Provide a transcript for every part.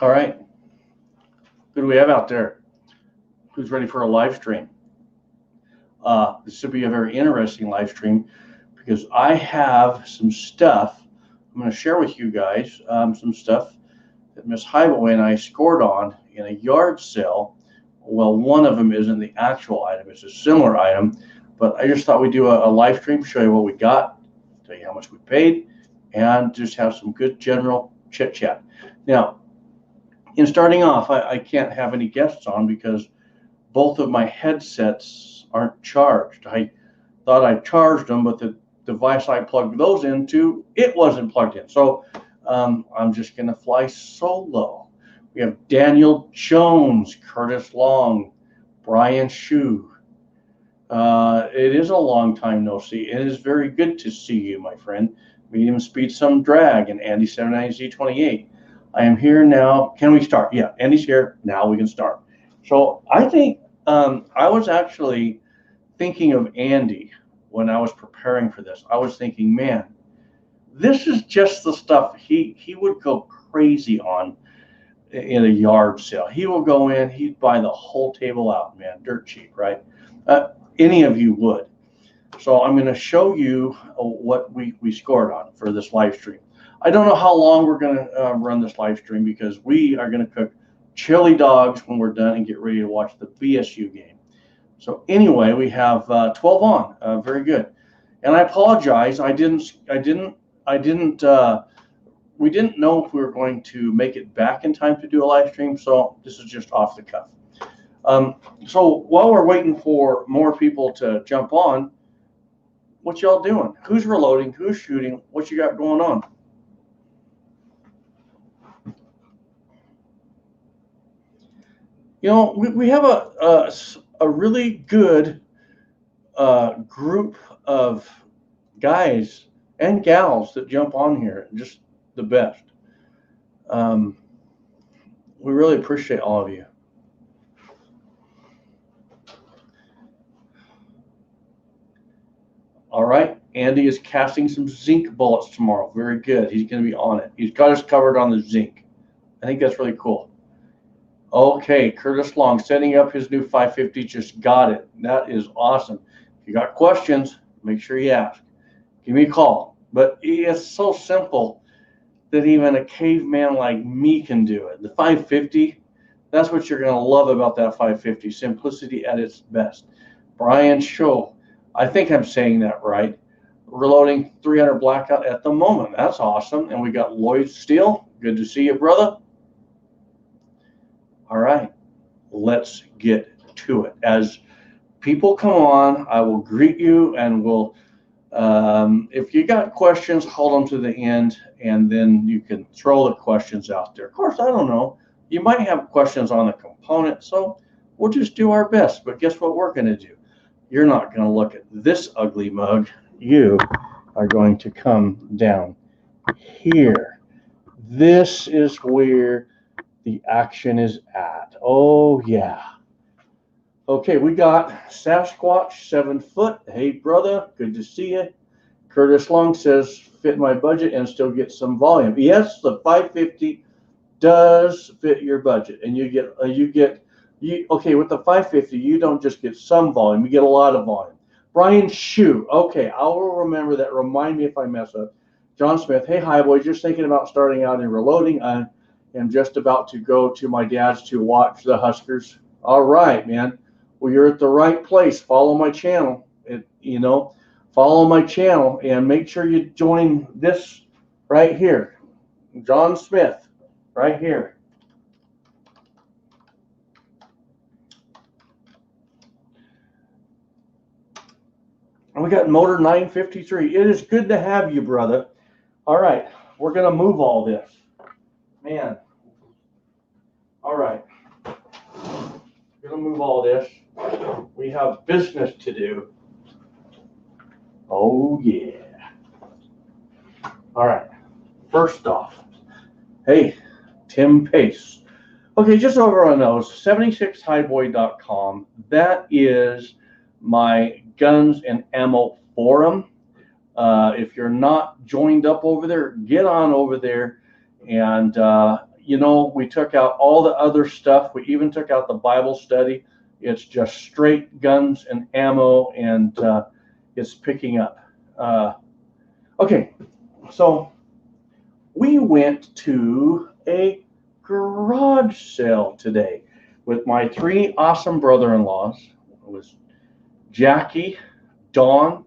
All right. Who do we have out there? Who's ready for a live stream? This should be a very interesting live stream because I have some stuff I'm going to share with you guys, some stuff that Miss Highway and I scored on in a yard sale. Well, one of them isn't the actual item, it's a similar item, but I just thought we'd do a live stream, show you what we got, tell you how much we paid, and just have some good general chit chat. Now, in starting off, I can't have any guests on because both of my headsets aren't charged. I thought I charged them, but the device I plugged those into, it wasn't plugged in. So I'm just going to fly solo. We have Daniel Jones, Curtis Long, Brian Shue. It is a long time no see. It is very good to see you, my friend. Medium speed, some drag, and Andy 79Z28. I am here now. Can we start? Yeah, Andy's here. Now we can start. So I think I was actually thinking of Andy when I was preparing for this. I was thinking, man, this is just the stuff he would go crazy on in a yard sale. He will go in, he'd buy the whole table out, man, dirt cheap, right? Any of you would. So I'm going to show you what we scored on for this live stream. I don't know how long we're going to run this live stream because we are going to cook chili dogs when we're done and get ready to watch the BSU game. So anyway, we have 12 on. Very good. And I apologize. We didn't know if we were going to make it back in time to do a live stream. So this is just off the cuff. So while we're waiting for more people to jump on, what y'all doing? Who's reloading? Who's shooting? What you got going on? You know, we have a really good group of guys and gals that jump on here, just the best. We really appreciate all of you. All right, Andy is casting some zinc bullets tomorrow. Very good. He's going to be on it. He's got us covered on the zinc. I think that's really cool. Okay, Curtis Long setting up his new 550. Just got it. That is awesome. If you got questions, make sure you ask. Give me a call. But it's so simple that even a caveman like me can do it. The 550, that's what you're going to love about that 550. Simplicity at its best. Brian Shue, I think I'm saying that right. Reloading 300 blackout at the moment. That's awesome. And we got Lloyd Steele. Good to see you, brother. All right, let's get to it. As people come on, I will greet you and we'll, if you got questions, hold them to the end and then you can throw the questions out there. Of course, I don't know. You might have questions on the component, so we'll just do our best. But guess what we're going to do? You're not going to look at this ugly mug. You are going to come down here. This is where the action is at. Oh, yeah. Okay, we got Sasquatch, 7 foot. Hey, brother, good to see you. Curtis Long says, fit my budget and still get some volume. Yes, the 550 does fit your budget. And you get, okay, with the 550, you don't just get some volume, you get a lot of volume. Brian Shue, okay, I will remember that. Remind me if I mess up. John Smith, hey, hi, boy, just thinking about starting out in reloading. I am just about to go to my dad's to watch the Huskers. All right, man. Well, you're at the right place. Follow my channel. Follow my channel and make sure you join this right here. John Smith, right here. And we got Motor 953. It is good to have you, brother. All right, we're going to move all this. Man. All right. We're going to move all this. We have business to do. Oh, yeah. All right. First off, hey, Tim Pace. Okay, just so everyone knows, 76highboy.com. That is my guns and ammo forum. If you're not joined up over there, get on over there. And we took out all the other stuff. We even took out the Bible study. It's just straight guns and ammo, and it's picking up. Okay, so we went to a garage sale today with my 3 awesome brother-in-laws. It was Jackie, Dawn,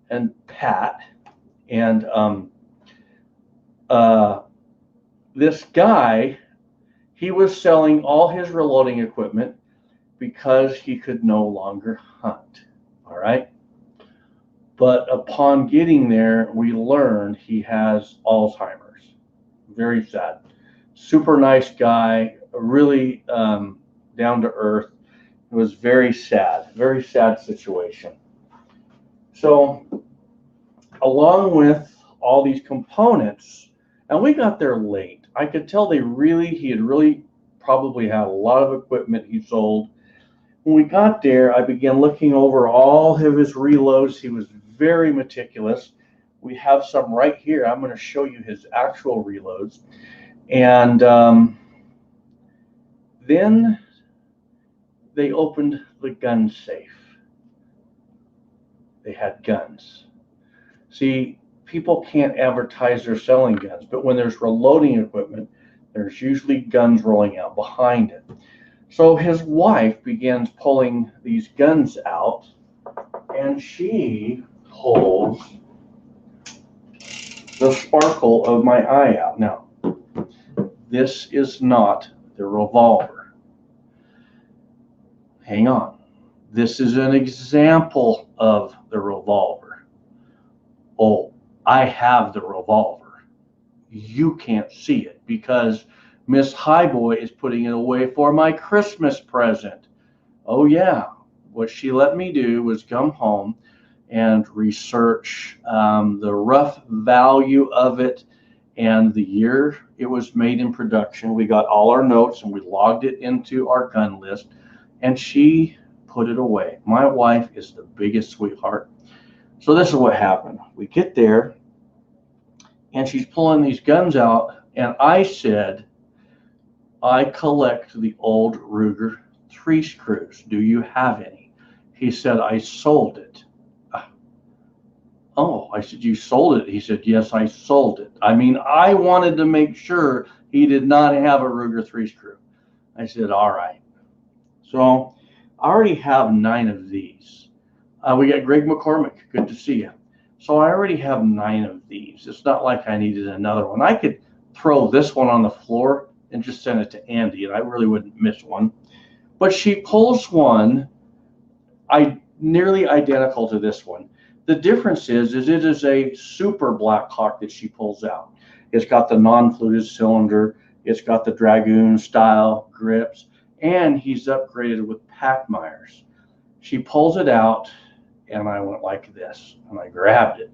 and Pat. And this guy, he was selling all his reloading equipment because he could no longer hunt. All right. But upon getting there, we learned he has Alzheimer's. Very sad. Super nice guy, really down to earth. It was very sad situation. So, along with all these components, and we got there late. I could tell he had really probably had a lot of equipment he sold. When we got there, I began looking over all of his reloads. He was very meticulous. We have some right here. I'm going to show you his actual reloads. And then they opened the gun safe. They had guns. See, people can't advertise they're selling guns, but when there's reloading equipment, there's usually guns rolling out behind it. So his wife begins pulling these guns out, and she pulls the sparkle of my eye out. Now, this is not the revolver. Hang on. This is an example of the revolver. Oh, I have the revolver. You can't see it because Miss Highboy is putting it away for my Christmas present. Oh yeah, what she let me do was come home and research the rough value of it and the year it was made in production. We got all our notes and we logged it into our gun list, and she put it away. My wife is the biggest sweetheart. So this is what happened. We get there, and she's pulling these guns out, and I said, I collect the old Ruger 3 screws. Do you have any? He said, I sold it. Oh, I said, you sold it? He said, yes, I sold it. I mean, I wanted to make sure he did not have a Ruger 3 screw. I said, all right. So I already have 9 of these. We got Greg McCormick. Good to see you. So I already have 9 of these. It's not like I needed another one. I could throw this one on the floor and just send it to Andy, and I really wouldn't miss one. But she pulls one nearly identical to this one. The difference is it is a Super Blackhawk that she pulls out. It's got the non-fluted cylinder. It's got the Dragoon style grips, and he's upgraded with Packmeyers. She pulls it out, and I went like this, and I grabbed it.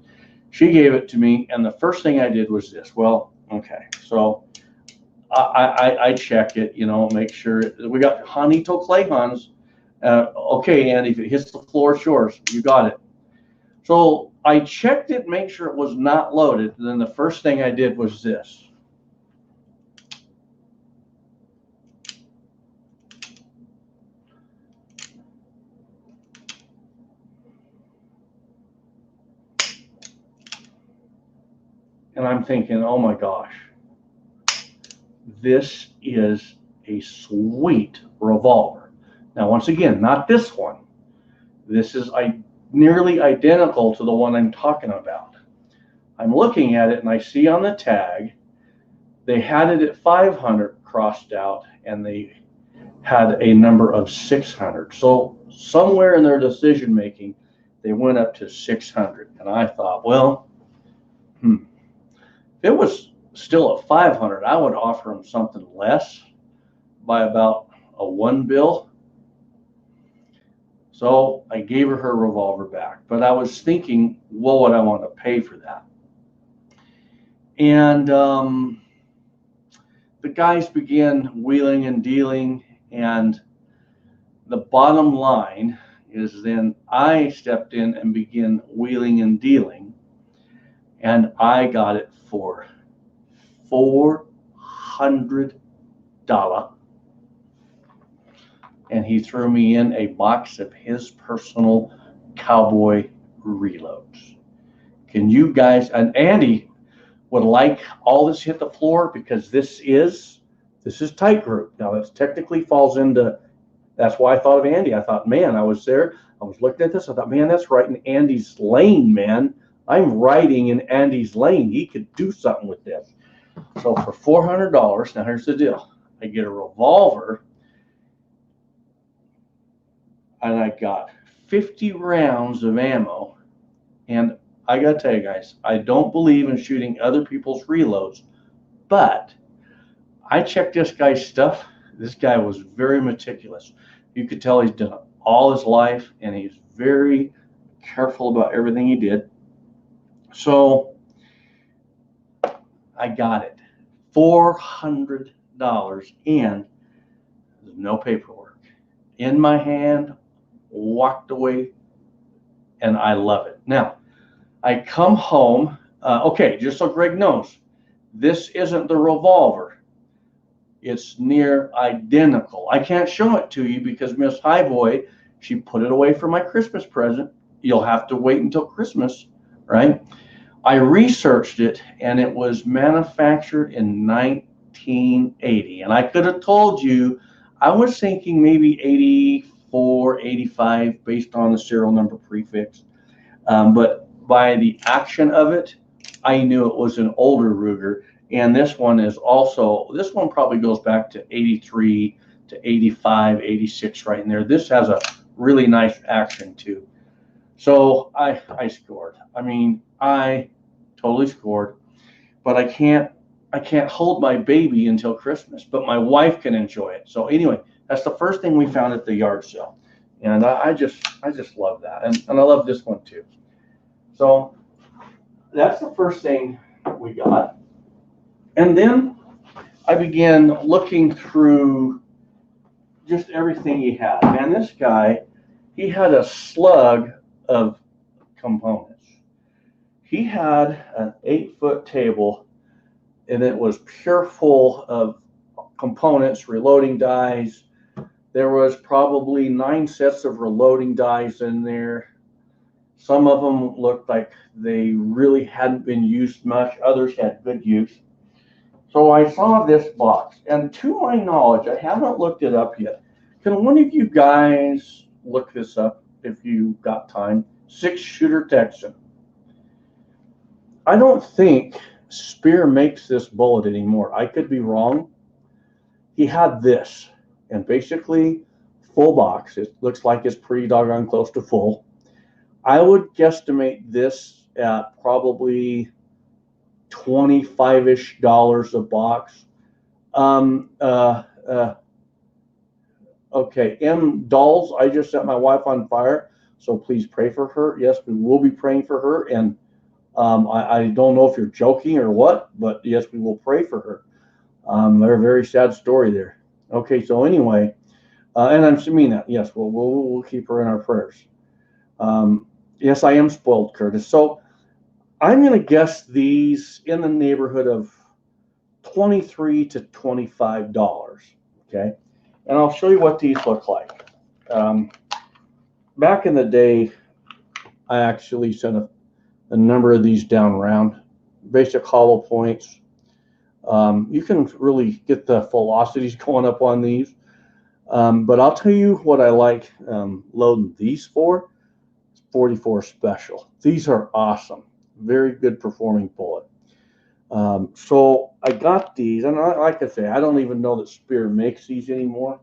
She gave it to me, and the first thing I did was this. Well, okay, so I check it, make sure we got Juanito Clayhans. Okay, and if it hits the floor, it's yours. You got it. So I checked it, make sure it was not loaded. And then the first thing I did was this. And I'm thinking, oh my gosh, this is a sweet revolver. Now, once again, not this one. This is nearly identical to the one I'm talking about. I'm looking at it and I see on the tag, they had it at 500 crossed out and they had a number of 600. So somewhere in their decision making, they went up to 600. And I thought, well, if it was still a 500, I would offer them something less by about a 1 bill. So I gave her revolver back, but I was thinking, what would I want to pay for that? And the guys began wheeling and dealing, and the bottom line is then I stepped in and began wheeling and dealing, and I got it for $400. And he threw me in a box of his personal cowboy reloads. Can you guys, and Andy would like all this hit the floor because this is tight group. Now that technically falls into, that's why I thought of Andy. I thought, man, I was there, I was looking at this, I thought, man, that's right in Andy's lane, man. I'm riding in Andy's lane. He could do something with this. So for $400, now here's the deal. I get a revolver, and I got 50 rounds of ammo. And I got to tell you guys, I don't believe in shooting other people's reloads, but I checked this guy's stuff. This guy was very meticulous. You could tell he's done it all his life, and he's very careful about everything he did. So I got it. $400 and no paperwork. In my hand, walked away, and I love it. Now, I come home. Okay, just so Greg knows, this isn't the revolver. It's near identical. I can't show it to you because Miss Highboy, she put it away for my Christmas present. You'll have to wait until Christmas, right? I researched it, and it was manufactured in 1980. And I could have told you, I was thinking maybe 84, 85, based on the serial number prefix. But by the action of it, I knew it was an older Ruger. And this one is also, this one probably goes back to 83 to 85, 86 right in there. This has a really nice action too. So I scored. I mean, I totally scored, but I can't hold my baby until Christmas, but my wife can enjoy it. So anyway, that's the first thing we found at the yard sale. And I just love that. And I love this one too. So that's the first thing we got. And then I began looking through just everything he had. Man, this guy, he had a slug of components. He had an 8-foot table, and it was pure full of components, reloading dies. There was probably 9 sets of reloading dies in there. Some of them looked like they really hadn't been used much. Others had good use. So I saw this box, and to my knowledge, I haven't looked it up yet. Can one of you guys look this up if you got time? 6-shooter Texan. I don't think Speer makes this bullet anymore. I could be wrong. He had this, and basically full box. It looks like it's pretty doggone close to full. I would guesstimate this at probably $25-ish a box. Okay, M. Dolls, I just set my wife on fire, so please pray for her. Yes, we will be praying for her, and I don't know if you're joking or what, but yes, we will pray for her. They're a very sad story there. Okay, so anyway, and I'm assuming that, yes, we'll keep her in our prayers. Yes, I am spoiled, Curtis. So I'm going to guess these in the neighborhood of $23 to $25, okay? And I'll show you what these look like. Back in the day, I actually sent a number of these down around, basic hollow points. You can really get the velocities going up on these. But I'll tell you what I like loading these for. 44 special. These are awesome. Very good performing bullet. So I got these, and like I say, I don't even know that Speer makes these anymore.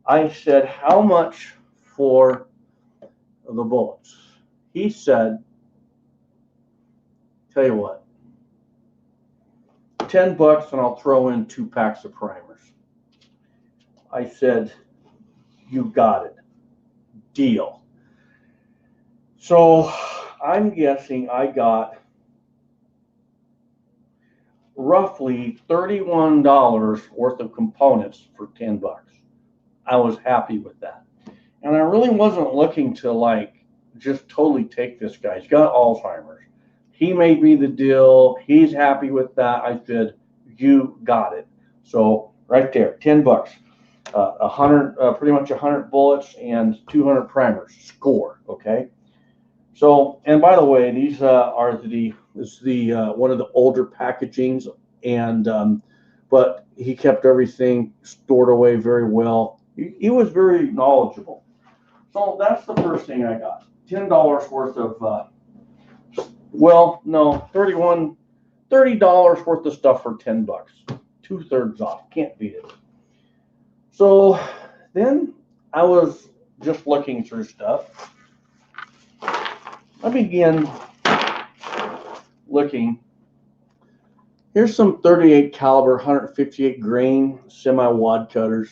I said, how much for the bullets? He said, tell you what, $10 and I'll throw in 2 packs of primers. I said, you got it. Deal. So I'm guessing I got roughly $31 worth of components for $10. I was happy with that. And I really wasn't looking to like just totally take this guy. He's got Alzheimer's. He made me the deal. He's happy with that. I said, you got it. So right there, $10. 100, pretty much 100 bullets and 200 primers. Score. Okay. So, and by the way, these are the one of the older packagings, and but he kept everything stored away very well. He was very knowledgeable. So that's the first thing I got. $10 worth of well, no, $30 worth of stuff for $10. 2/3 off. Can't beat it. So then I was just looking through stuff. I began looking. Here's some 38 caliber, 158 grain semi-wad cutters.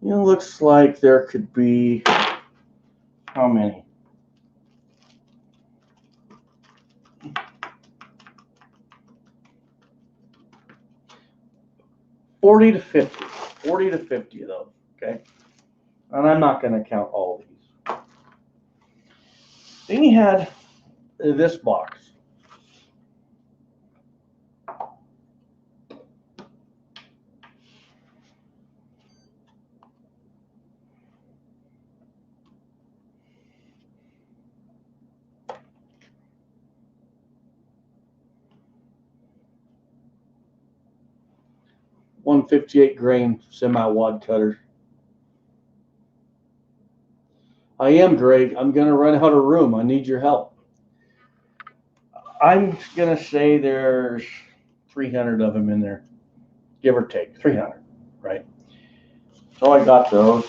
You know, looks like there could be how many? $40 to $50 of those. Okay, and I'm not going to count all these. Then he had this box. .158 grain semi-wad cutters. I am, Greg. I'm going to run out of room. I need your help. I'm going to say there's 300 of them in there, give or take 300, right? So I got those.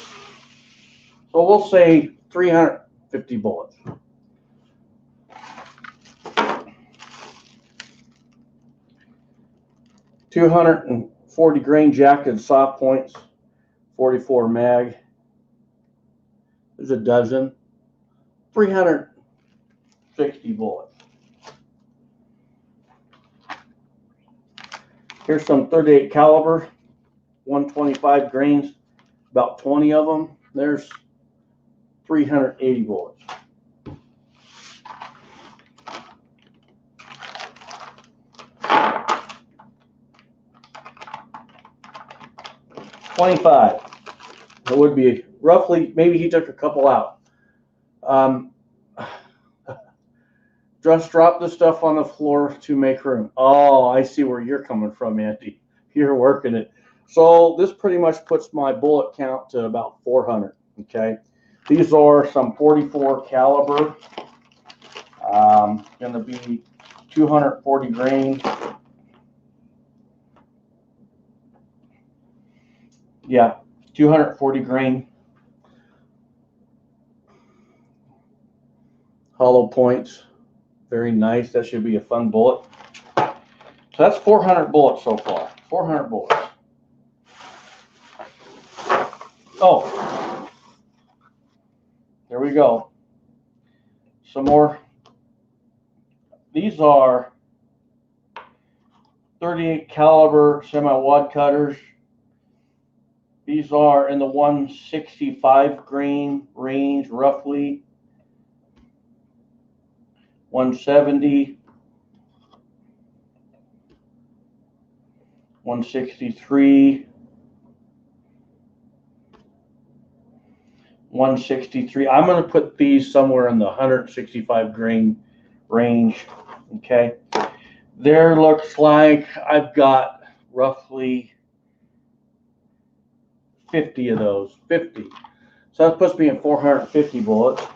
So we'll say 350 bullets. .240 grain jacketed soft points, 44 mag. There's a dozen. 360 bullets. Here's some 38 caliber, 125 grains, about 20 of them. There's 380 bullets. $25. It would be roughly, maybe he took a couple out. Just drop the stuff on the floor to make room. Oh, I see where you're coming from, Andy. You're working it. So this pretty much puts my bullet count to about 400. Okay. These are some 44 caliber. Going to be 240 grain. Yeah, 240 grain. Hollow points. Very nice. That should be a fun bullet. So that's 400 bullets so far. 400 bullets. Oh, there we go. Some more. These are 38 caliber semi-wad cutters. These are in the 165 grain range, roughly. 170, 163, 163. I'm going to put these somewhere in the 165 grain range. Okay. There looks like I've got roughly 50 of those. 50. So that puts me at 450 bullets.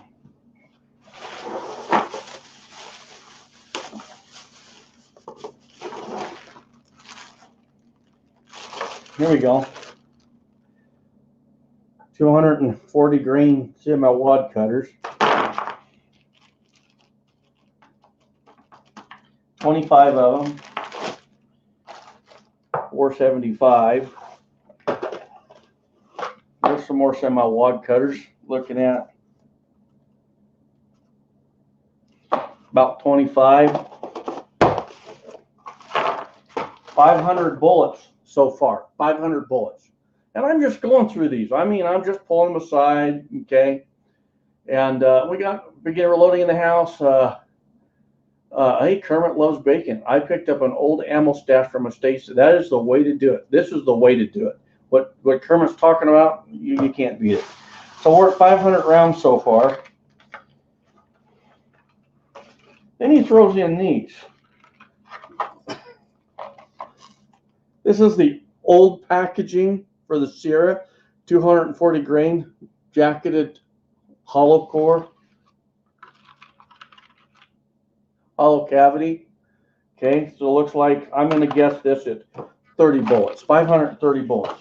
Here we go. 240 grain semi-wad cutters. 25 of them. 475. There's some more semi-wad cutters. Looking at about 25. 500 bullets so far. 500 bullets. And I'm just going through these. I mean, I'm just pulling them aside, okay? And we begin reloading in the house. Hey, Kermit loves bacon. I picked up an old ammo stash from a state. That is the way to do it. This is the way to do it. What Kermit's talking about, you can't beat it. So we're at 500 rounds so far. Then he throws in these. This is the old packaging for the Sierra, 240 grain jacketed hollow core, hollow cavity. Okay, so it looks like I'm going to guess this at 30 bullets, 530 bullets.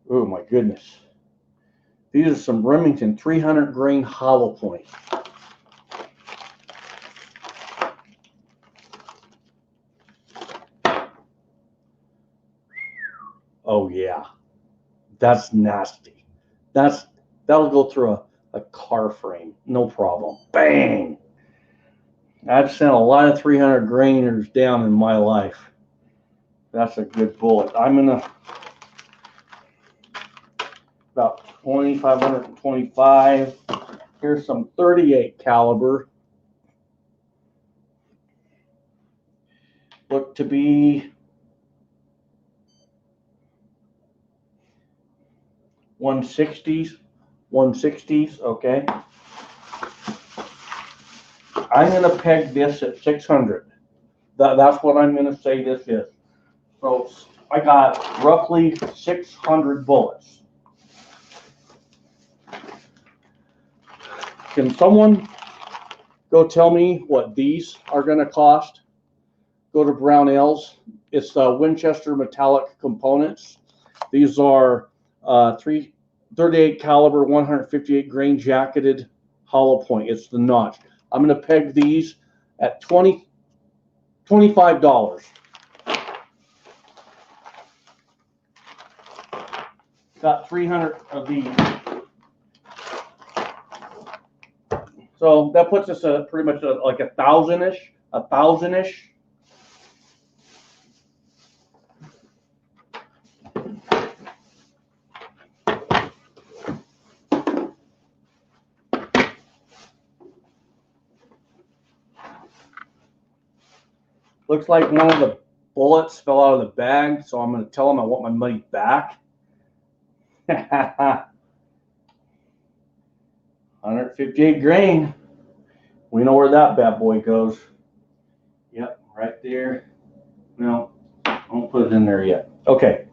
Oh my goodness. These are some Remington 300 grain hollow points. Oh yeah, that's nasty. That'll go through a car frame, no problem. Bang! I've sent a lot of 300 grainers down in my life. That's a good bullet. I'm gonna about 2,525. Here's some 38 caliber. Look to be 160s, okay. I'm going to peg this at 600. That's what I'm going to say this is. So I got roughly 600 bullets. Can someone go tell me what these are going to cost? Go to Brownells. It's Winchester metallic components. These are 38 caliber, 158 grain jacketed hollow point. It's the notch. I'm going to peg these at $25. Got 300 of these. So that puts us at pretty much like a thousand-ish. Looks like one of the bullets fell out of the bag, so I'm going to tell them I want my money back. 158 grain. We know where that bad boy goes. Yep, right there. No, I won't put it in there yet. Okay.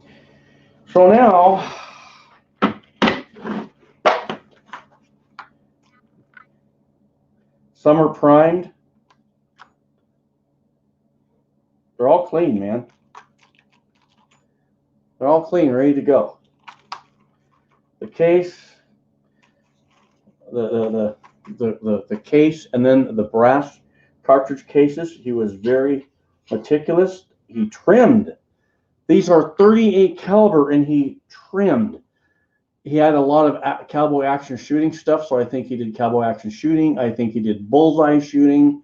So now, some are primed. They're all clean, man. They're all clean, ready to go. The case, the case, and then the brass cartridge cases. He was very meticulous. He trimmed. These are 38 caliber, and he trimmed. He had a lot of cowboy action shooting stuff, so I think he did cowboy action shooting. I think he did bullseye shooting.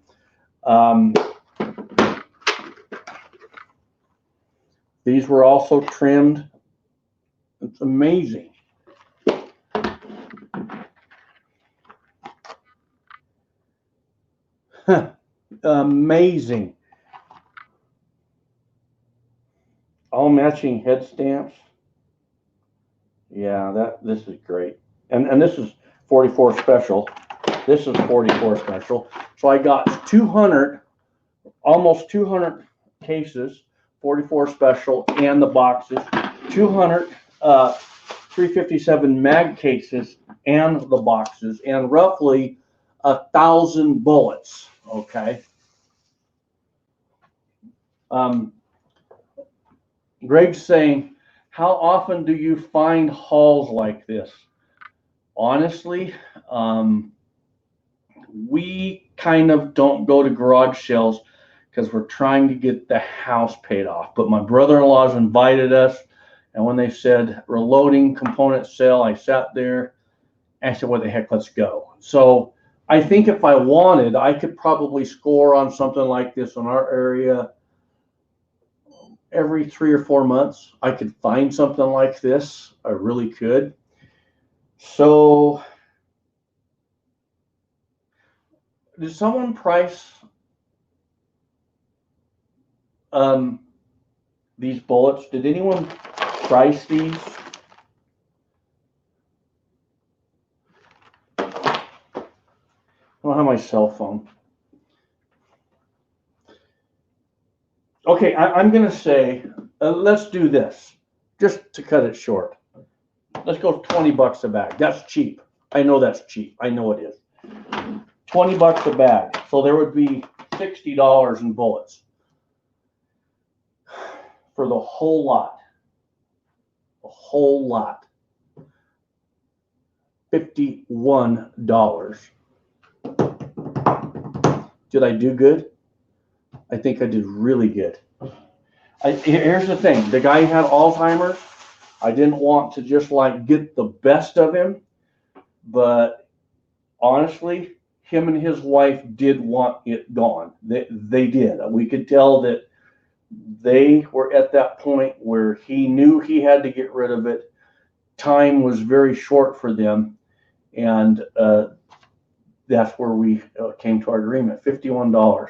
These were also trimmed. It's amazing. Amazing. All matching head stamps. Yeah, this is great. And this is 44 special. This is 44 special. So I got 200, almost 200 cases, 44 special, and the boxes, 200 357 mag cases and the boxes, and roughly 1,000 bullets. Okay. Greg's saying, how often do you find hauls like this? Honestly, we kind of don't go to garage sales because we're trying to get the house paid off. But my brother-in-law's invited us, and when they said reloading component sale, I sat there and I said, what the heck, let's go. So I think if I wanted, I could probably score on something like this in our area every 3 or 4 months. I could find something like this. I really could. So, did someone price these bullets? Did anyone price these? I don't have my cell phone. Okay, I'm going to say, let's do this, just to cut it short. Let's go $20 a bag. That's cheap. I know that's cheap. I know it is. $20 a bag. So there would be $60 in bullets for the whole lot. The whole lot. $51. Did I do good? I think I did really good. Here's the thing. The guy had Alzheimer's. I didn't want to just like get the best of him, but honestly, him and his wife did want it gone. They did. We could tell that they were at that point where he knew he had to get rid of it. Time was very short for them, and that's where we came to our agreement. $51.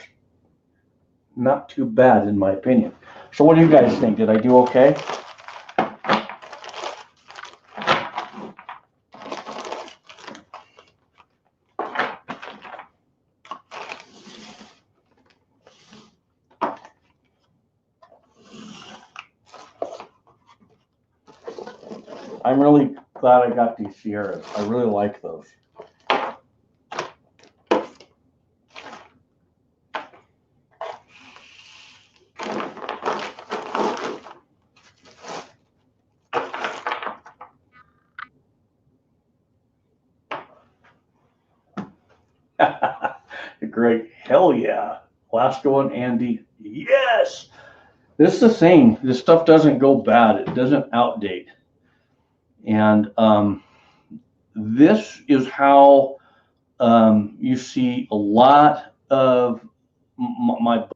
Not too bad, in my opinion. So what do you guys think? Did I do okay? I'm really glad I got these Sierras. I really like those. Great. Hell yeah. Alaska one, Andy. Yes. This is the thing. This stuff doesn't go bad. It doesn't outdate. And this is how you see a lot of some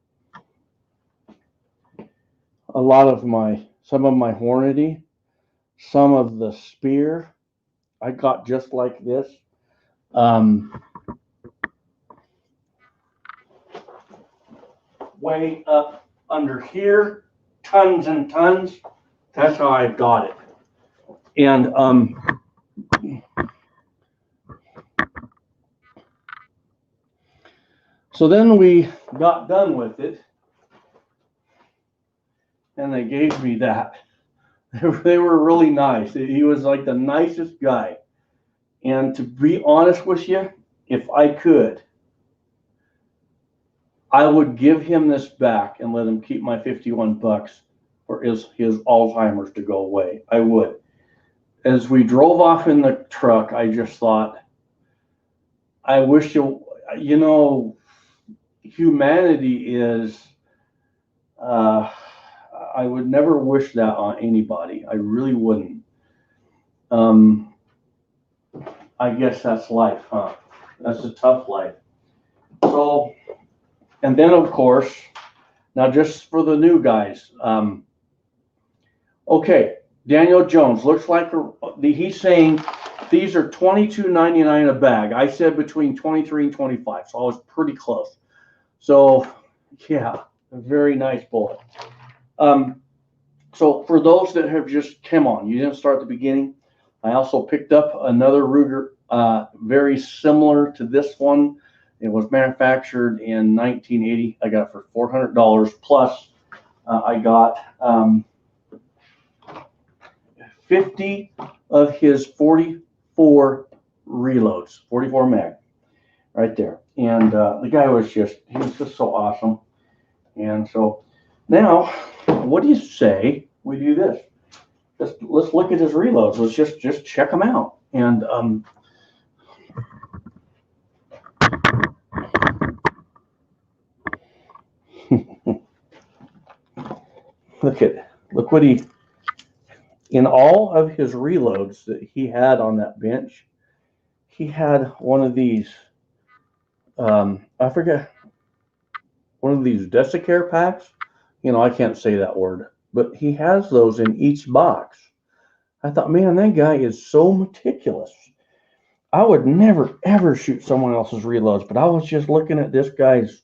of my Hornady, some of the Spear I got just like this. Way up under here, tons and tons. That's how I got it. And so then we got done with it, and they gave me that. They were really nice. He was like the nicest guy. And to be honest with you, if I could, I would give him this back and let him keep my $51 for his Alzheimer's to go away. I would. As we drove off in the truck, I just thought, I wish humanity is, I would never wish that on anybody. I really wouldn't. I guess that's life, huh? That's a tough life. So, and then of course, now just for the new guys, okay, Daniel Jones, looks like he's saying these are $22.99 a bag. I said between 23 and 25, so I was pretty close. So, yeah, a very nice bullet. So for those that have just come on, you didn't start at the beginning. I also picked up another Ruger, very similar to this one. It was manufactured in 1980. I got it for $400 plus. I got 50 of his 44 reloads, 44 mag, right there. And the guy was he was just so awesome. And so now, what do you say we do this? Let's look at his reloads. Let's just check them out. And look what in all of his reloads that he had on that bench, he had one of these, I forget, one of these Desicare packs. I can't say that word, but he has those in each box. I thought, man, that guy is so meticulous. I would never, ever shoot someone else's reloads, but I was just looking at this guy's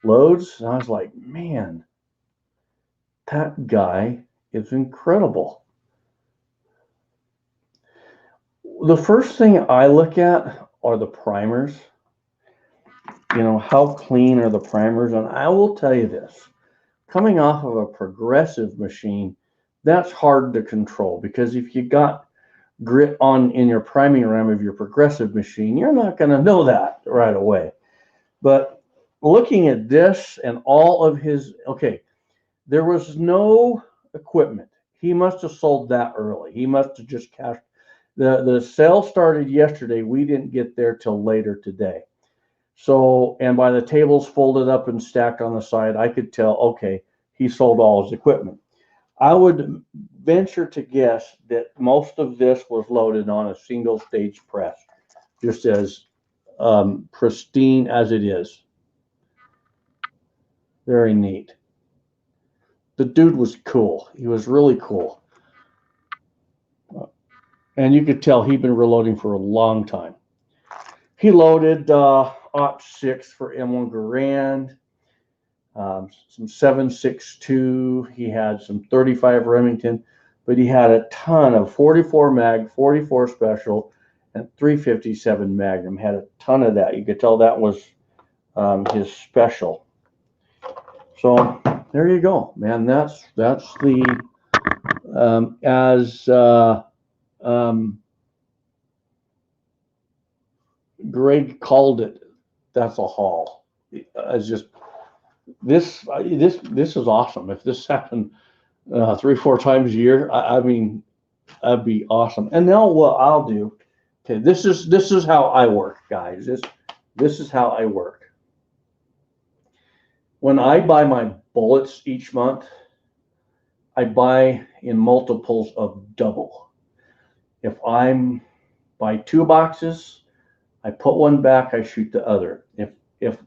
loads, and I was like, man, that guy is incredible. The first thing I look at are the primers. You know, how clean are the primers? And I will tell you this, coming off of a progressive machine, that's hard to control, because if you got grit on in your priming ram of your progressive machine, you're not going to know that right away. But looking at this and all of his, okay, there was no equipment. He must have sold that early. He must have just cashed. The sale started yesterday. We didn't get there till later today. So, and by the tables folded up and stacked on the side, I could tell, okay, he sold all his equipment. I would venture to guess that most of this was loaded on a single stage press, just as pristine as it is. Very neat. The dude was cool. He was really cool. And you could tell he'd been reloading for a long time. He loaded Op 6 for M1 Garand, some 7.62. He had some 35 Remington, but he had a ton of 44 mag, 44 special, and 357 Magnum. Had a ton of that. You could tell that was his special. So there you go, man. That's the Greg called it. That's a haul. It's just this is awesome. If this happened 3-4 times a year, I mean, that'd be awesome. And now what I'll do, okay, this is how I work, guys. This is how I work. When I buy my bullets each month, I buy in multiples of double. If I'm buy 2 boxes, I put one back, I shoot the other. If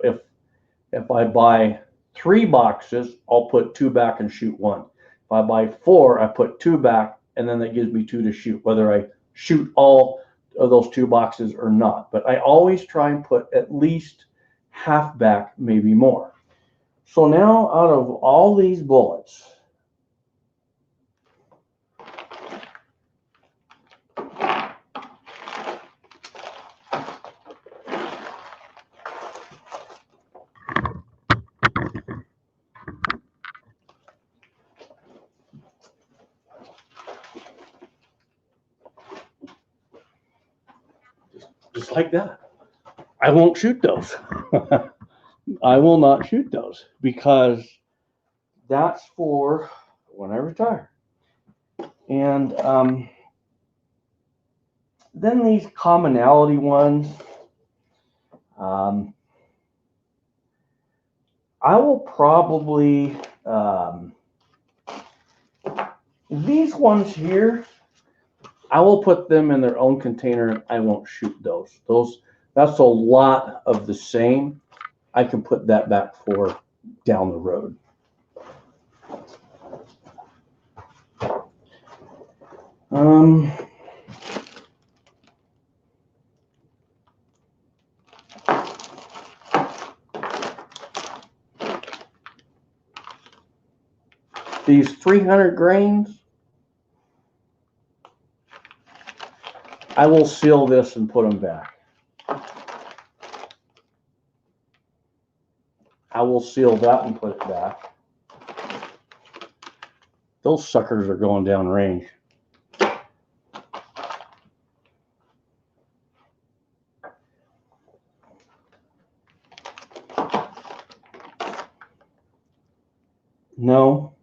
I buy 3 boxes, I'll put 2 back and shoot 1. If I buy 4, I put 2 back, and then that gives me 2 to shoot, whether I shoot all of those 2 boxes or not. But I always try and put at least half back, maybe more. So now out of all these bullets, just like that, I won't shoot those. I will not shoot those, because that's for when I retire. And then these commonality ones, I will probably, these ones here, I will put them in their own container, and I won't shoot those. That's a lot of the same. I can put that back for down the road. These 300 grains, I will seal this and put them back. I will seal that and put it back. Those suckers are going down range. No.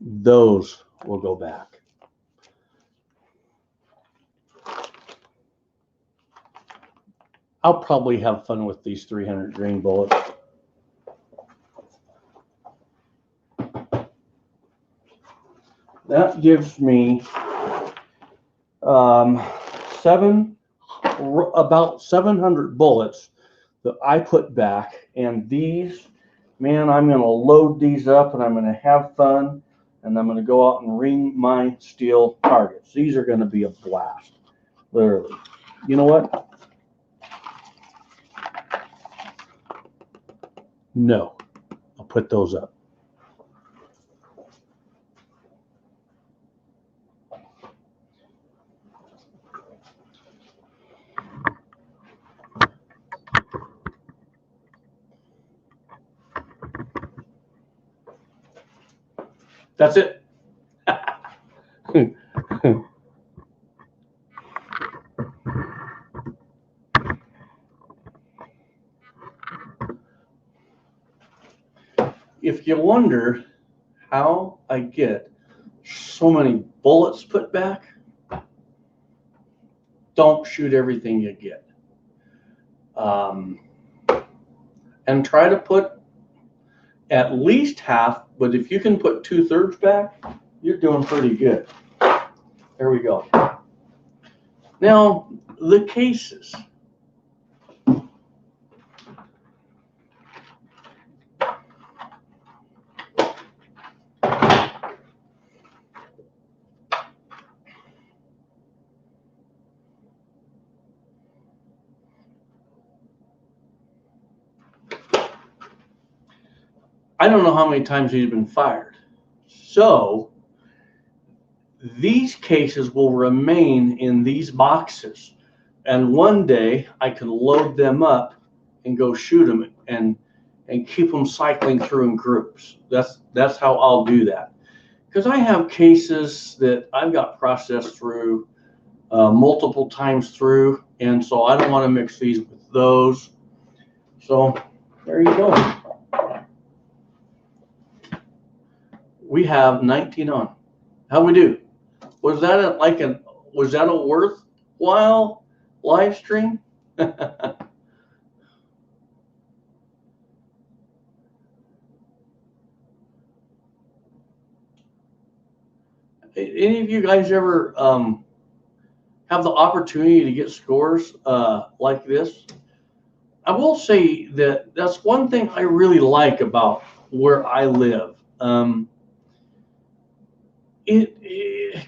Those will go back. I'll probably have fun with these 300 grain bullets. That gives me about 700 bullets that I put back. And these, man, I'm going to load these up and I'm going to have fun. and I'm going to go out and ring my steel targets. These are going to be a blast, literally. You know what? No, I'll put those up. That's it. If you wonder how I get so many bullets put back, don't shoot everything you get. And try to put at least half, but if you can put 2/3 back, you're doing pretty good. There we go. Now, the cases. I don't know how many times he's been fired. So these cases will remain in these boxes. And one day I can load them up and go shoot them and keep them cycling through in groups. That's how I'll do that. Because I have cases that I've got processed through multiple times through. And so I don't want to mix these with those. So there you go. We have 19 on. How we do? Was that a worthwhile live stream? Any of you guys ever have the opportunity to get scores like this? I will say that that's one thing I really like about where I live.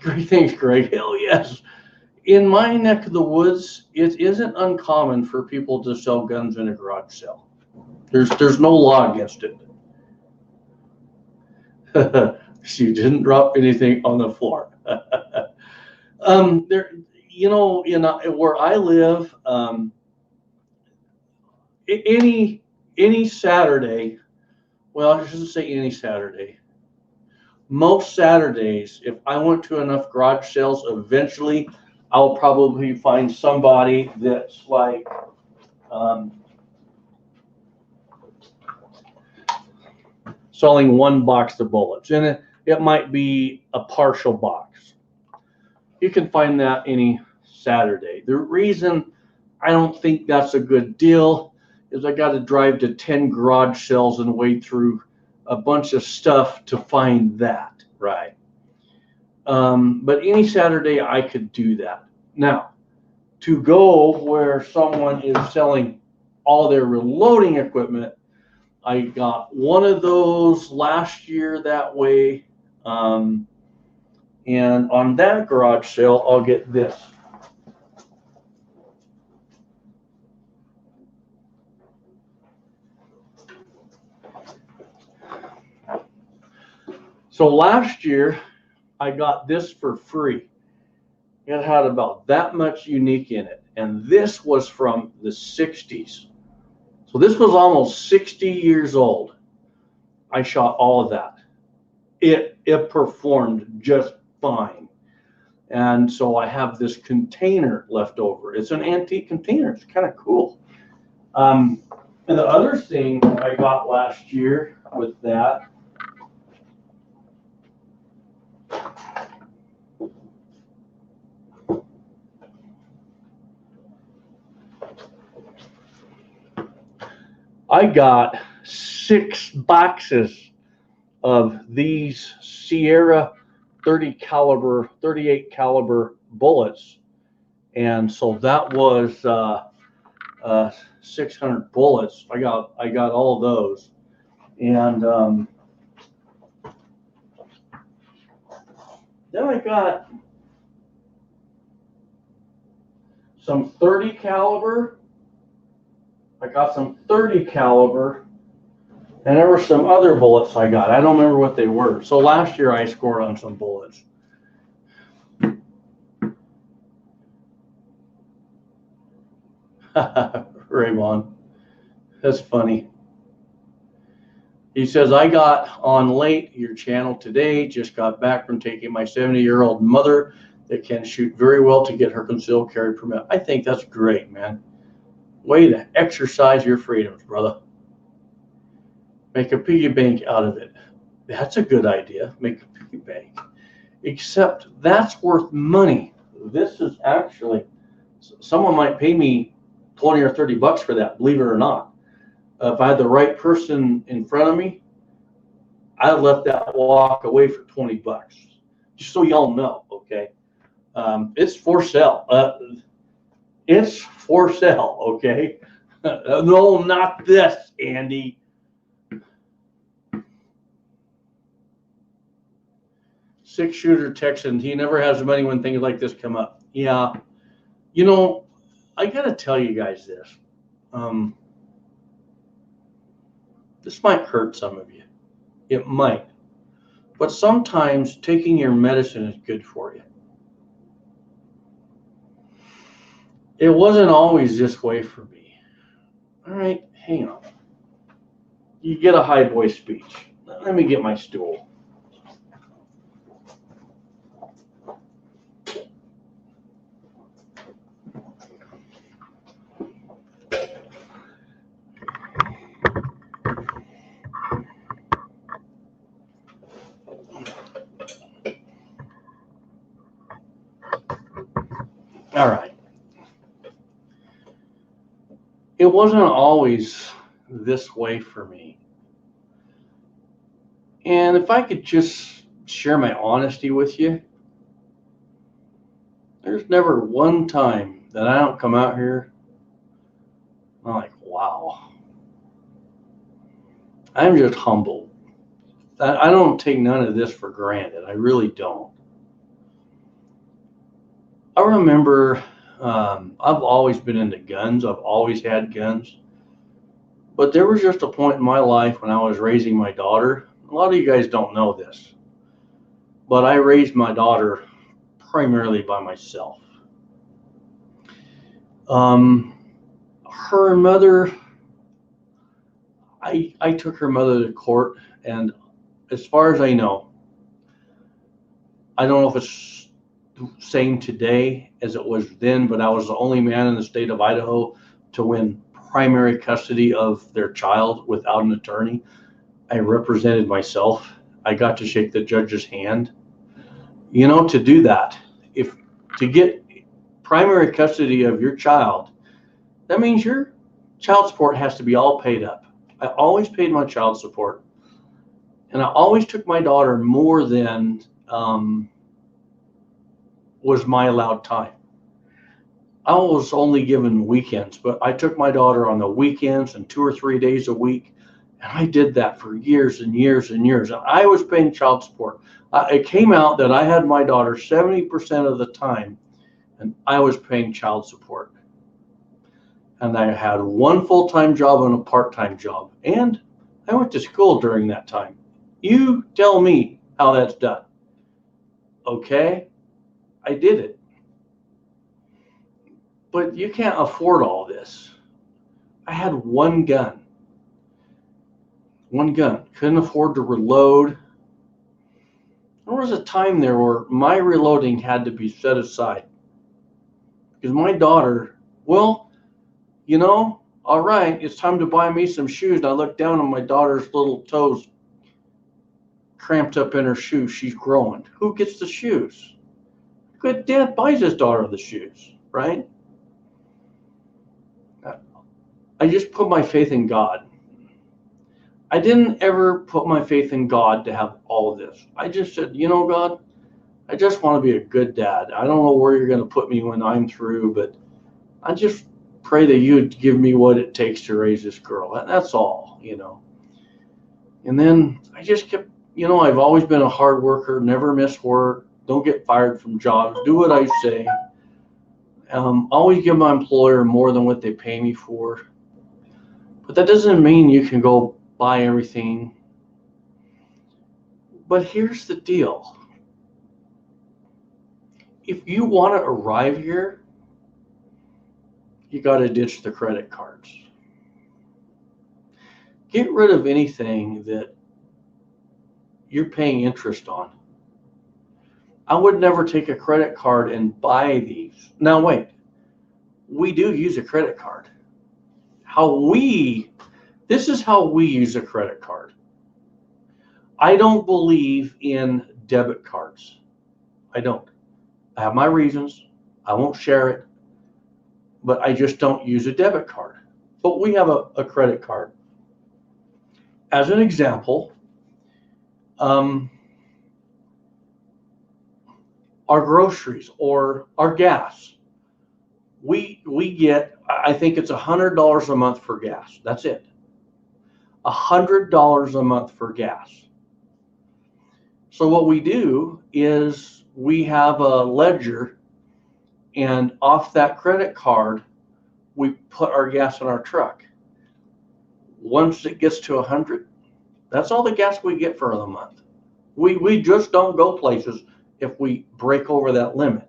Great, thanks, Greg. Hell yes. In my neck of the woods, it isn't uncommon for people to sell guns in a garage sale. There's no law against it. She didn't drop anything on the floor. There, where I live, any Saturday. Well, I shouldn't say any Saturday. Most Saturdays, if I went to enough garage sales, eventually I'll probably find somebody that's like selling one box of bullets, and it might be a partial box. You can find that any Saturday. The reason I don't think that's a good deal is I got to drive to 10 garage sales and wade through a bunch of stuff to find that, right? But any Saturday I could do that. Now, to go where someone is selling all their reloading equipment, I got one of those last year that way. And on that garage sale, I'll get this. So last year, I got this for free. It had about that much unique in it. And this was from the 60s. So this was almost 60 years old. I shot all of that. It performed just fine. And so I have this container left over. It's an antique container. It's kind of cool. And the other thing I got last year with that, I got 6 boxes of these Sierra 38 caliber bullets. And so that was 600 bullets. I got all of those. And Then I got some 30 caliber. I got some 30 caliber, and there were some other bullets I got. I don't remember what they were. So last year I scored on some bullets. Raymond, that's funny. He says, I got on late your channel today, just got back from taking my 70-year-old mother that can shoot very well to get her concealed carry permit. I think that's great, man. Way to exercise your freedoms, brother. Make a piggy bank out of it. That's a good idea. Make a piggy bank. Except that's worth money. This is actually, someone might pay me 20 or 30 bucks for that, believe it or not. If I had the right person in front of me, I'd let that walk away for 20 bucks. Just so y'all know, okay? It's for sale. It's for sale, okay? No, not this, Andy. Six-shooter Texan, he never has money when things like this come up. Yeah. You know, I got to tell you guys this. This might hurt some of you. It might. But sometimes taking your medicine is good for you. It wasn't always this way for me. All right, hang on. You get a high voice speech. Let me get my stool. All right. It wasn't always this way for me. And if I could just share my honesty with you, there's never one time that I don't come out here, I'm like, wow. I'm just humbled. I don't take none of this for granted. I really don't. I remember I've always been into guns. I've always had guns. But there was just a point in my life when I was raising my daughter. A lot of you guys don't know this, but I raised my daughter primarily by myself. Her mother, I took her mother to court, and as far as I know, I don't know if it's the same today as it was then, but I was the only man in the state of Idaho to win primary custody of their child without an attorney. I represented myself. I got to shake the judge's hand. You know, to do that, if to get primary custody of your child, that means your child support has to be all paid up. I always paid my child support, and I always took my daughter more than was my allowed time. I was only given weekends, but I took my daughter on the weekends and 2 or 3 days a week, and I did that for years and years and years. And I was paying child support. It came out that I had my daughter 70% of the time, and I was paying child support. And I had one full-time job and a part-time job, and I went to school during that time. You tell me how that's done. Okay, I did it. But you can't afford all this. I had one gun. Couldn't afford to reload. There was a time there where my reloading had to be set aside. Because my daughter, well, you know, all right, it's time to buy me some shoes. And I looked down on my daughter's little toes cramped up in her shoes. She's growing. Who gets the shoes? Good dad buys his daughter the shoes, right? I just put my faith in God. I didn't ever put my faith in God to have all of this. I just said, you know, God, I just want to be a good dad. I don't know where you're going to put me when I'm through, but I just pray that you'd give me what it takes to raise this girl. That's all, you know. And then I just kept, you know, I've always been a hard worker, never missed work, Don't get fired from jobs. Do what I say. Always give my employer more than what they pay me for. But that doesn't mean you can go buy everything. But here's the deal. If you want to arrive here, you got to ditch the credit cards. Get rid of anything that you're paying interest on. I would never take a credit card and buy these. Now wait, we do use a credit card. This is how we use a credit card. I don't believe in debit cards. I don't. I have my reasons. I won't share it, but I just don't use a debit card. But we have a credit card. As an example, our groceries or our gas, we get, I think it's $100 a month for gas. That's it. $100 a month for gas. So what we do is we have a ledger, and off that credit card, we put our gas in our truck. Once it gets to 100, that's all the gas we get for the month. We just don't go places if we break over that limit.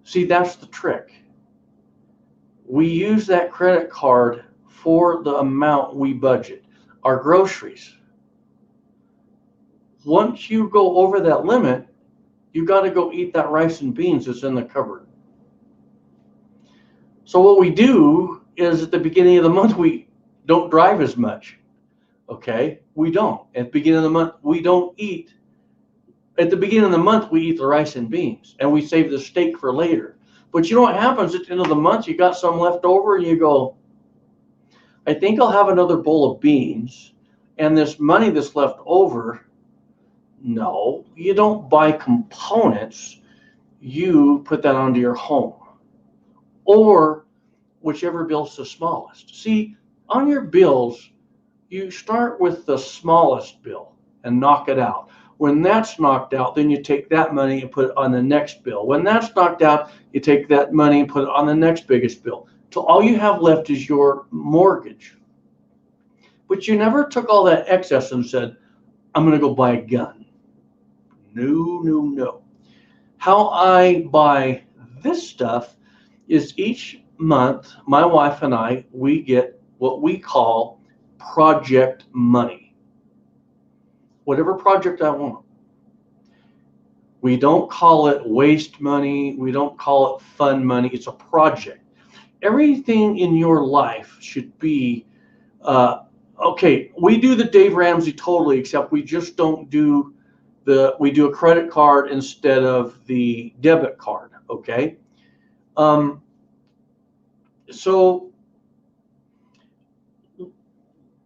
See, that's the trick. We use that credit card for the amount we budget. Our groceries. Once you go over that limit, you got to go eat that rice and beans that's in the cupboard. So what we do is at the beginning of the month, we don't drive as much. Okay? We don't. At the beginning of the month, we don't eat. At the beginning of the month, we eat the rice and beans, and we save the steak for later. But you know what happens at the end of the month? You got some left over, and you go, I think I'll have another bowl of beans, and this money that's left over. No, you don't buy components. You put that onto your home, or whichever bill's the smallest. See, on your bills, you start with the smallest bill and knock it out. When that's knocked out, then you take that money and put it on the next bill. When that's knocked out, you take that money and put it on the next biggest bill. So all you have left is your mortgage. But you never took all that excess and said, I'm going to go buy a gun. No. How I buy this stuff is each month, my wife and I, we get what we call project money. Whatever project I want. We don't call it waste money. We don't call it fun money. It's a project. Everything in your life should be, okay, we do the Dave Ramsey totally, except we just don't do we do a credit card instead of the debit card, okay? So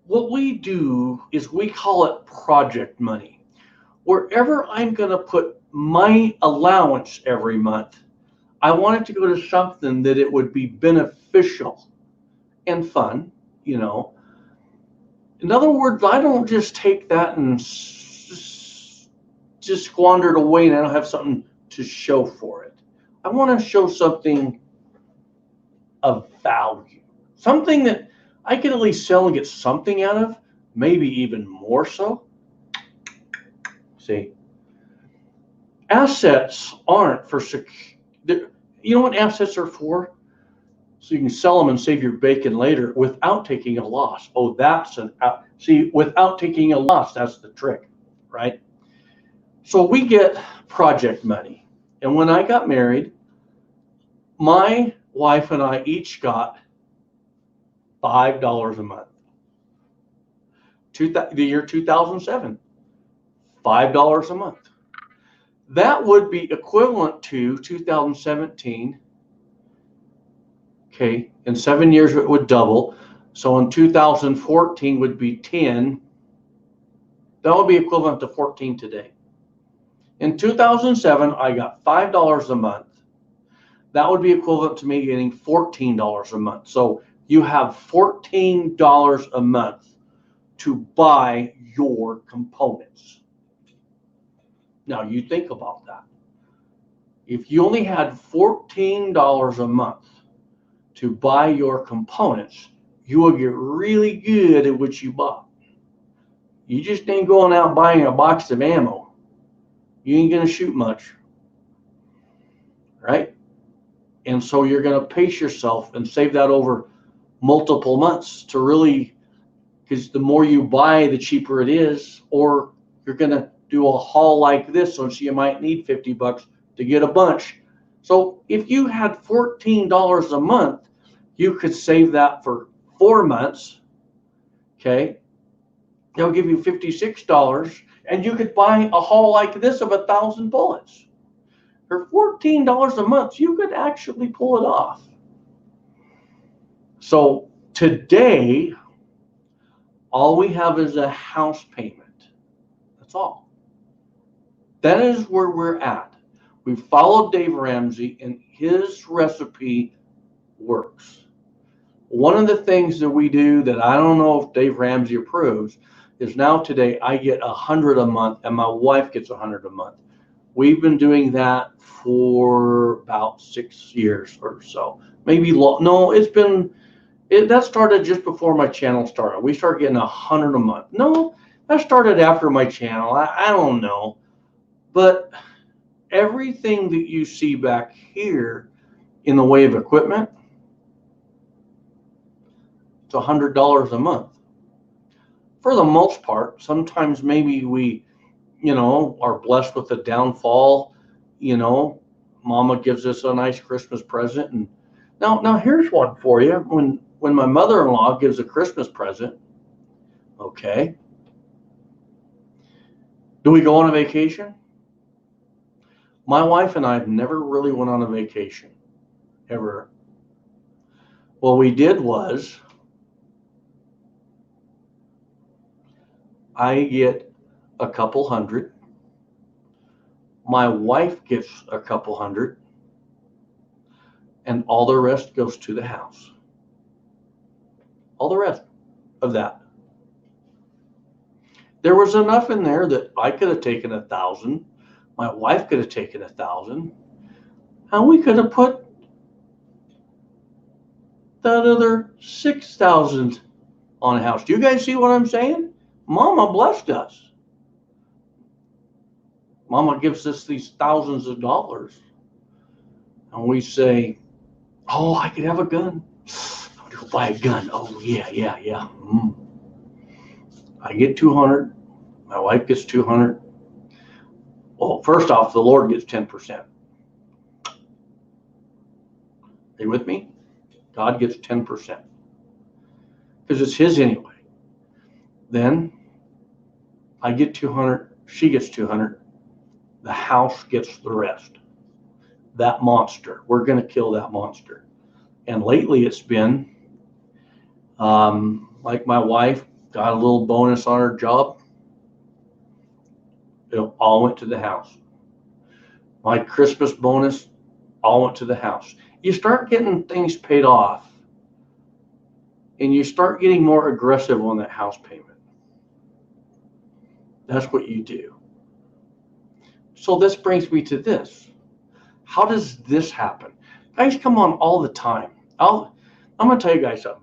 what we do is we call it project money. Wherever I'm going to put my allowance every month, I want it to go to something that it would be beneficial and fun, you know. In other words, I don't just take that and just squander it away and I don't have something to show for it. I want to show something of value, something that I can at least sell and get something out of, maybe even more so. See, assets aren't for you know what assets are for? So you can sell them and save your bacon later without taking a loss. Oh, that's see, without taking a loss, that's the trick, right? So we get project money. And when I got married, my wife and I each got $5 a month. The year 2007, $5 a month. That would be equivalent to 2017. Okay, in 7 years it would double. So in 2014 would be 10. That would be equivalent to 14 today. In 2007, I got $5 a month. That would be equivalent to me getting $14 a month. So you have $14 a month to buy your components. Now you think about that. If you only had $14 a month to buy your components, you will get really good at what you bought. You just ain't going out buying a box of ammo. You ain't going to shoot much, right? And so you're going to pace yourself and save that over multiple months to really, because the more you buy, the cheaper it is, or you're going to do a haul like this, so you might need $50 to get a bunch. So if you had $14 a month, you could save that for 4 months. Okay. They'll give you $56, and you could buy a haul like this of 1,000 bullets. For $14 a month, you could actually pull it off. So today, all we have is a house payment. That's all. That is where we're at. We followed Dave Ramsey, and his recipe works. One of the things that we do that I don't know if Dave Ramsey approves is now today I get 100 a month and my wife gets 100 a month. We've been doing that for about 6 years or so. Maybe no, that started just before my channel started. We started getting 100 a month. No, that started after my channel. I don't know. But everything that you see back here in the way of equipment, it's $100 a month. For the most part, sometimes maybe we, are blessed with a downfall. Mama gives us a nice Christmas present. And now here's one for you. When my mother-in-law gives a Christmas present, okay, do we go on a vacation? My wife and I have never really went on a vacation, ever. What we did was, I get a couple hundred. My wife gets a couple hundred. And all the rest goes to the house. All the rest of that. There was enough in there that I could have taken 1,000. My wife could have taken 1,000. And we could have put that other 6,000 on a house. Do you guys see what I'm saying? Mama blessed us. Mama gives us these thousands of dollars. And we say, oh, I could have a gun. I'm going to buy a gun. Oh, yeah. I get 200. My wife gets 200. Well, first off, the Lord gets 10%. Are you with me? God gets 10%. Because it's his anyway. Then I get 200. She gets 200. The house gets the rest. That monster. We're going to kill that monster. And lately it's been like my wife got a little bonus on her job. It all went to the house. My Christmas bonus all went to the house. You start getting things paid off and you start getting more aggressive on that house payment. That's what you do. So this brings me to this. How does this happen? Guys come on all the time. I'm going to tell you guys something.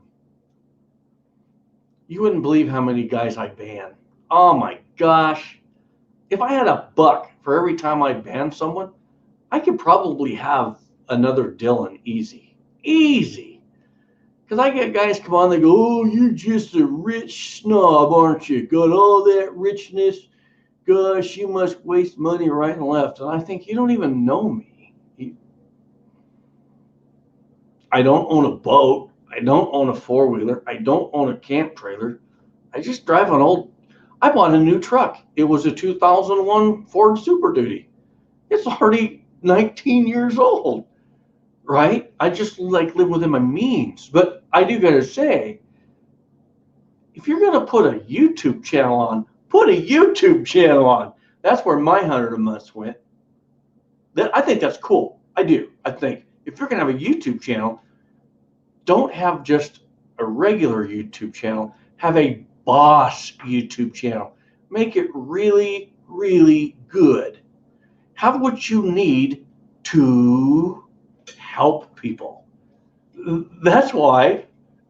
You wouldn't believe how many guys I ban. Oh my gosh. If I had $1 for every time I ban someone, I could probably have another Dylan easy. Because I get guys come on, they go, oh, you're just a rich snob, aren't you? Got all that richness. Gosh, you must waste money right and left. And I think, you don't even know me. I don't own a boat. I don't own a four-wheeler. I don't own a camp trailer. I just drive I bought a new truck. It was a 2001 Ford Super Duty. It's already 19 years old, right? I just live within my means. But I do got to say, if you're going to put a YouTube channel on, put a YouTube channel on. That's where my 100 a month went. I think that's cool. I do. I think if you're going to have a YouTube channel, don't have just a regular YouTube channel. Have a boss YouTube channel. Make it really, really good. Have what you need to help people. That's why.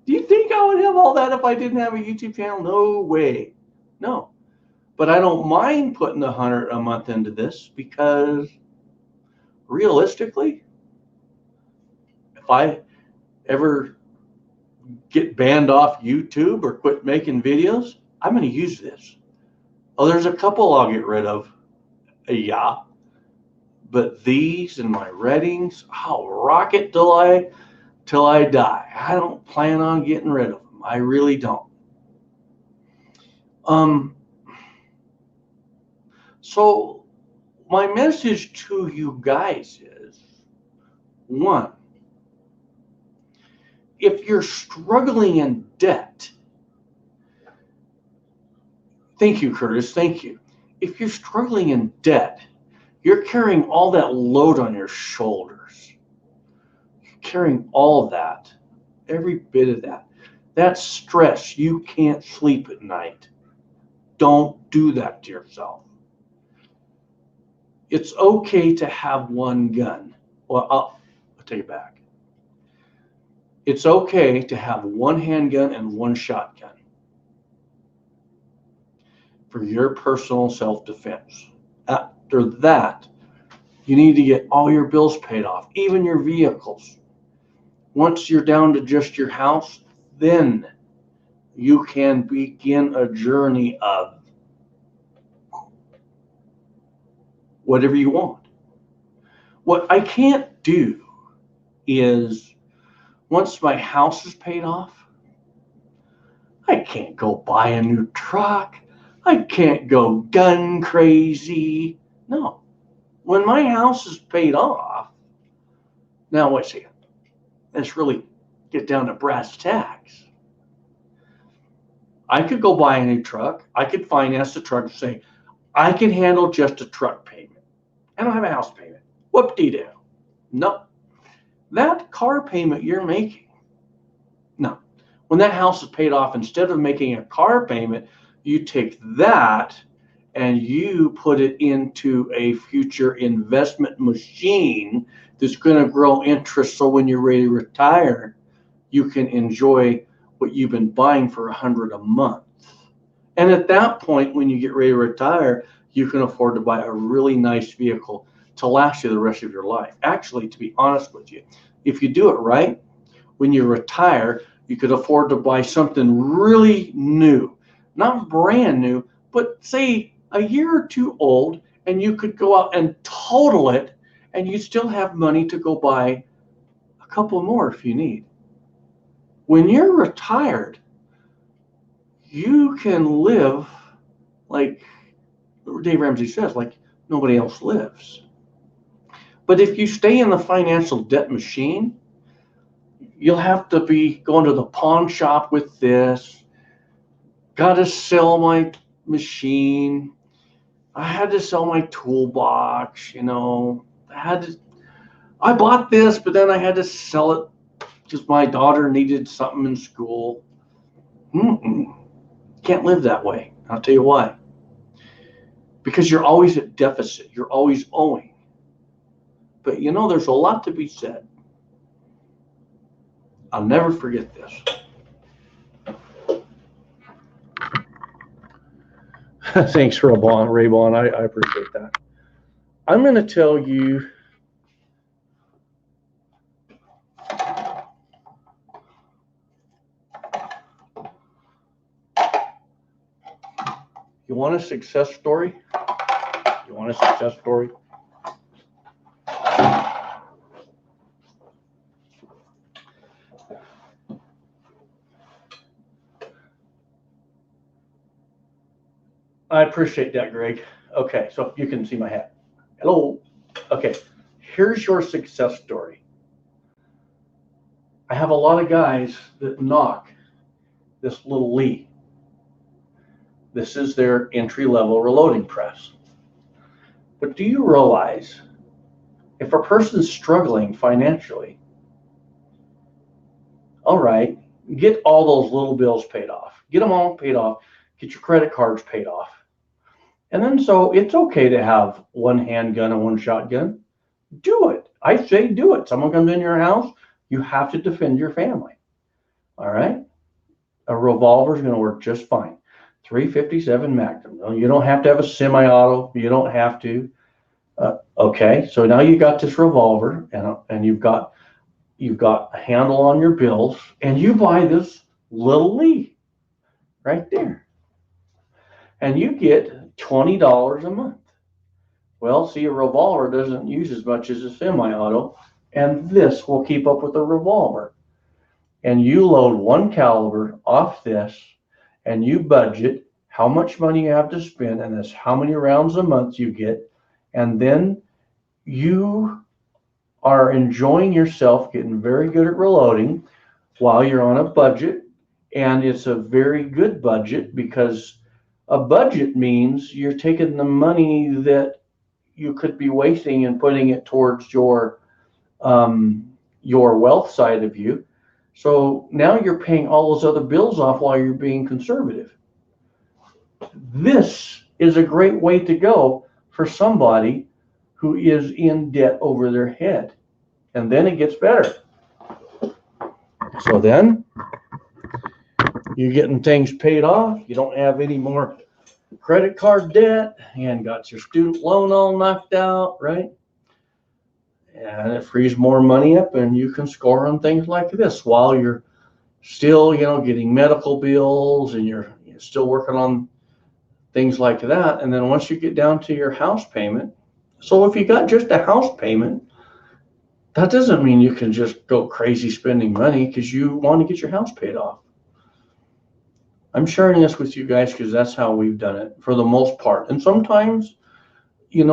Do you think I would have all that if I didn't have a YouTube channel? No way. No. But I don't mind putting $100 a month into this because realistically, if I ever get banned off YouTube or quit making videos, I'm going to use this. Oh, there's a couple I'll get rid of. Yeah. But these and my readings, I'll rock it till I die. I don't plan on getting rid of them. I really don't. So my message to you guys is, one, if you're struggling in debt, thank you, Curtis, thank you. If you're struggling in debt, you're carrying all that load on your shoulders. You're carrying all of that, every bit of that. That stress, you can't sleep at night. Don't do that to yourself. It's okay to have one gun. Well, I'll take it back. It's okay to have one handgun and one shotgun for your personal self-defense. After that, you need to get all your bills paid off, even your vehicles. Once you're down to just your house, then you can begin a journey of whatever you want. What I can't do is, once my house is paid off, I can't go buy a new truck. I can't go gun crazy. No. When my house is paid off, now wait a second. Let's really get down to brass tacks. I could go buy a new truck. I could finance the truck and say, I can handle just a truck payment. I don't have a house payment. Whoop-de-doo. No. That car payment you're making, no. When that house is paid off, instead of making a car payment, you take that and you put it into a future investment machine that's going to grow interest, so when you're ready to retire, you can enjoy what you've been buying for $100 a month. And at that point, when you get ready to retire, you can afford to buy a really nice vehicle to last you the rest of your life. Actually, to be honest with you, if you do it right, when you retire, you could afford to buy something really new, not brand new, but say a year or two old, and you could go out and total it, and you still have money to go buy a couple more if you need. When you're retired, you can live like Dave Ramsey says, like nobody else lives. But if you stay in the financial debt machine, you'll have to be going to the pawn shop with this. Got to sell my machine. I had to sell my toolbox, I bought this, but then I had to sell it because my daughter needed something in school. Can't live that way. I'll tell you why. Because you're always at deficit. You're always owing. But there's a lot to be said. I'll never forget this. Thanks, Raybon. I appreciate that. I'm going to tell you you want a success story? You want a success story? I appreciate that, Greg. Okay, so you can see my hat. Hello. Okay, here's your success story. I have a lot of guys that knock this little Lee. This is their entry-level reloading press. But do you realize if a person's struggling financially, all right, get all those little bills paid off. Get them all paid off. Get your credit cards paid off. And then so it's okay to have one handgun and one shotgun. Do it. I say do it. Someone comes in your house, you have to defend your family. All right? A revolver is going to work just fine. 357 Magnum. No, you don't have to have a semi-auto. You don't have to. Okay, so now you got this revolver, and you've got a handle on your bills, and you buy this little Lee right there, and you get $20 a month. Well, see, a revolver doesn't use as much as a semi-auto, and this will keep up with a revolver. And you load one caliber off this, and you budget how much money you have to spend, and that's how many rounds a month you get, and then you are enjoying yourself, getting very good at reloading while you're on a budget. And it's a very good budget, because a budget means you're taking the money that you could be wasting and putting it towards your wealth side of you. So now you're paying all those other bills off while you're being conservative. This is a great way to go for somebody who is in debt over their head. And then it gets better. So then you're getting things paid off. You don't have any more credit card debt, and got your student loan all knocked out, right? And it frees more money up, and you can score on things like this while you're still, getting medical bills, and you're still working on things like that. And then once you get down to your house payment, so if you got just a house payment, that doesn't mean you can just go crazy spending money because you want to get your house paid off. I'm sharing this with you guys because that's how we've done it for the most part. And sometimes, we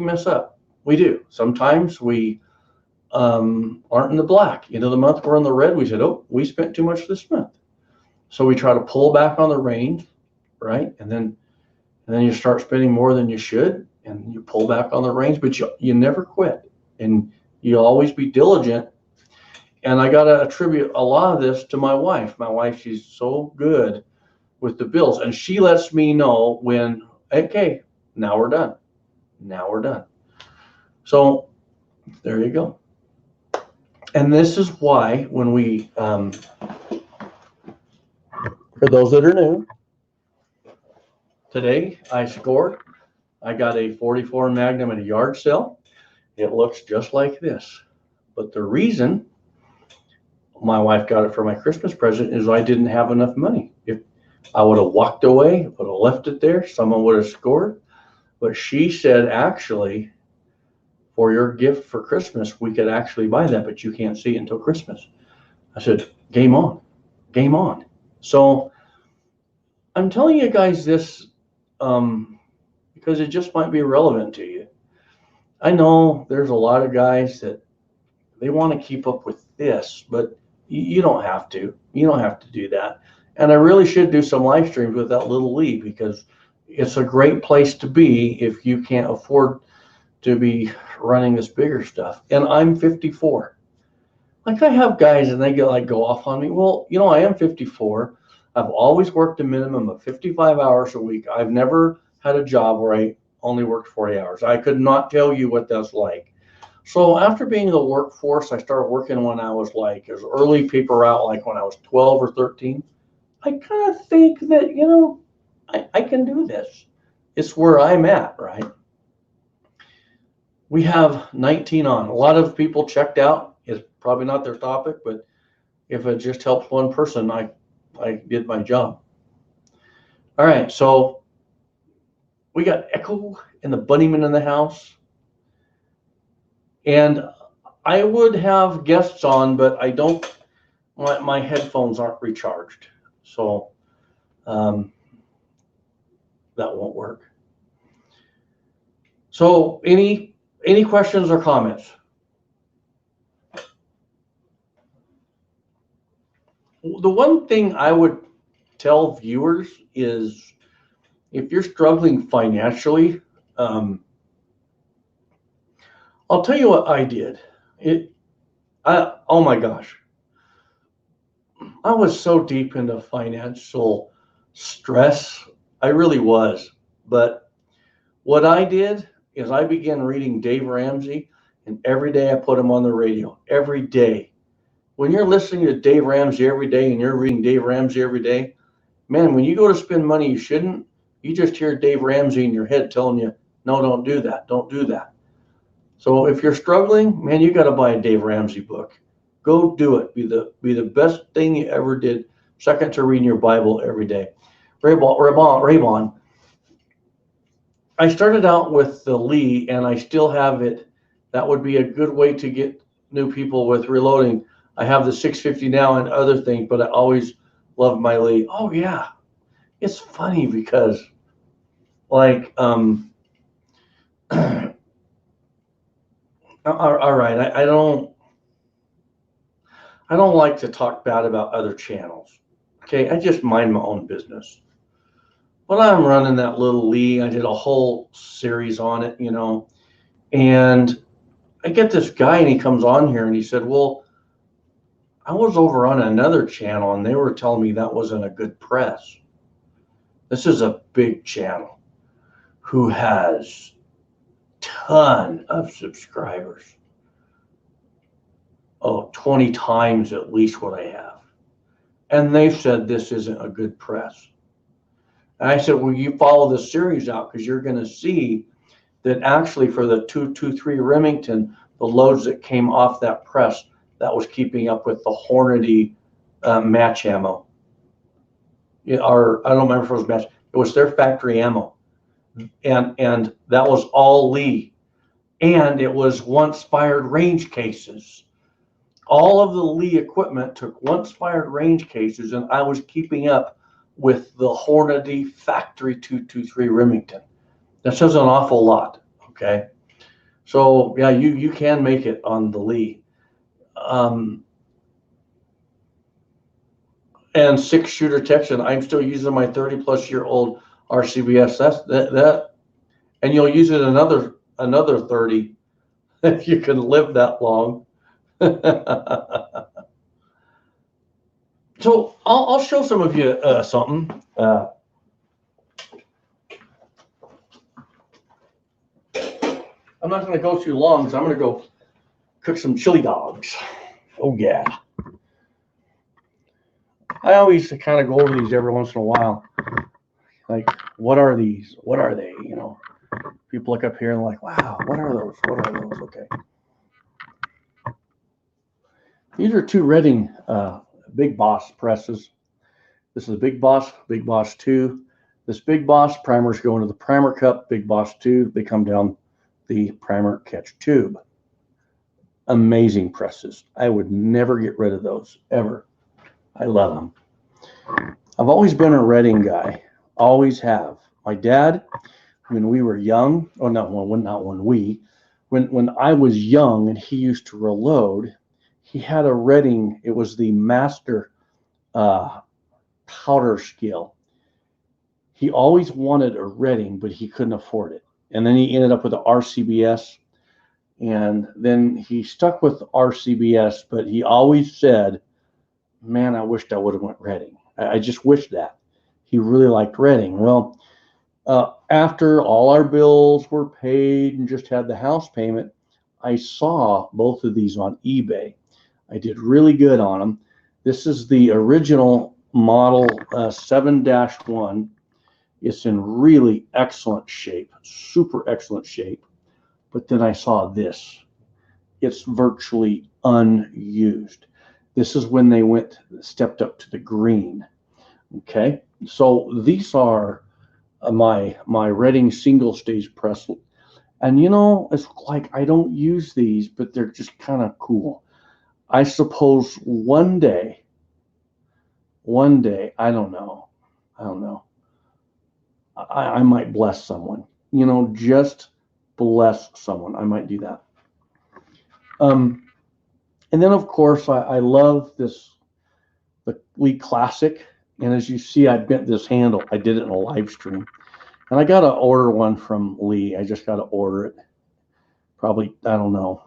mess up. We do. Sometimes we aren't in the black. The month we're in the red, we said, oh, we spent too much this month. So we try to pull back on the reins, right? And then you start spending more than you should, and you pull back on the reins, but you never quit, and you always be diligent. And I got to attribute a lot of this to my wife. My wife, she's so good with the bills, and she lets me know when, okay, now we're done. Now we're done. So there you go. And this is why when we, for those that are new, today I scored. I got a 44 Magnum at a yard sale. It looks just like this. But the reason my wife got it for my Christmas present is I didn't have enough money. If I would have walked away, would have left it there, someone would have scored. But she said, actually, for your gift for Christmas, we could actually buy that, but you can't see it until Christmas. I said, game on, game on. So I'm telling you guys this because it just might be relevant to you. I know there's a lot of guys that they want to keep up with this, but you don't have to. You don't have to do that. And I really should do some live streams with that little Lee, because it's a great place to be if you can't afford to be running this bigger stuff. And I'm 54. Like, I have guys and they go off on me. Well, I am 54. I've always worked a minimum of 55 hours a week. I've never had a job where I only worked 40 hours. I could not tell you what that's like. So after being in the workforce, I started working when I was as early people out, like when I was 12 or 13. I kind of think that, I can do this. It's where I'm at, right? We have 19 on. A lot of people checked out. It's probably not their topic, but if it just helps one person, I did my job. All right, so we got Echo and the Bunnyman in the house. And I would have guests on, but I don't, my headphones aren't recharged. So that won't work. So any questions or comments? The one thing I would tell viewers is, if you're struggling financially, I'll tell you what I did. Oh my gosh. I was so deep into financial stress. I really was. But what I did is I began reading Dave Ramsey, and every day I put him on the radio. Every day. When you're listening to Dave Ramsey every day and you're reading Dave Ramsey every day, man, when you go to spend money you shouldn't, you just hear Dave Ramsey in your head telling you, no, don't do that. Don't do that. So if you're struggling, man, you got to buy a Dave Ramsey book. Go do it. Be the best thing you ever did, second to reading your Bible every day. Raybon, I started out with the Lee, and I still have it. That would be a good way to get new people with reloading. I have the 650 now and other things, but I always love my Lee. Oh yeah, it's funny because, like, all right, I don't like to talk bad about other channels. Okay, I just mind my own business. But I'm running that little Lee. I did a whole series on it, and I get this guy and he comes on here and he said, well, I was over on another channel and they were telling me that wasn't a good press. This is a big channel who has ton of subscribers. Oh, 20 times at least what I have. And they've said this isn't a good press. And I said, well, you follow the series out because you're going to see that actually for the 223 Remington, the loads that came off that press, that was keeping up with the Hornady match ammo. Or I don't remember if it was match. It was their factory ammo. And that was all Lee. And it was once fired range cases. All of the Lee equipment took once fired range cases, and I was keeping up with the Hornady factory 223 Remington. That says an awful lot, okay? So yeah, you can make it on the Lee. And 6-shooter Texan, I'm still using my 30-plus-year-old RCBS. That, and you'll use it another 30 if you can live that long. So I'll show some of you something. I'm not going to go too long because I'm going to go cook some chili dogs. Oh yeah. I always kind of go over these every once in a while. Like, what are these? What are they? People look up here and like, wow, what are those? What are those? Okay. These are two Redding Big Boss presses. This is a Big Boss 2. This Big Boss primers go into the primer cup, Big Boss 2. They come down the primer catch tube. Amazing presses. I would never get rid of those, ever. I love them. I've always been a Redding guy. Always have. My dad, when we were young, when I was young and he used to reload, he had a Redding. It was the Master powder scale. He always wanted a Redding, but he couldn't afford it. And then he ended up with the RCBS. And then he stuck with RCBS, but he always said, man, I wished I would have went Redding. I just wish that. He really liked Redding. Well, after all our bills were paid and just had the house payment, I saw both of these on eBay. I did really good on them. This is the original model 7-1. It's in really excellent shape, super excellent shape. But then I saw this. It's virtually unused. This is when they stepped up to the green. Okay, so these are my Redding single stage press. And it's like I don't use these, but they're just kind of cool. I suppose one day, I don't know. I might bless someone, just bless someone. I might do that. And then of course I love the Lee Classic. And as you see, I bent this handle. I did it in a live stream. And I got to order one from Lee. I just got to order it. Probably, I don't know.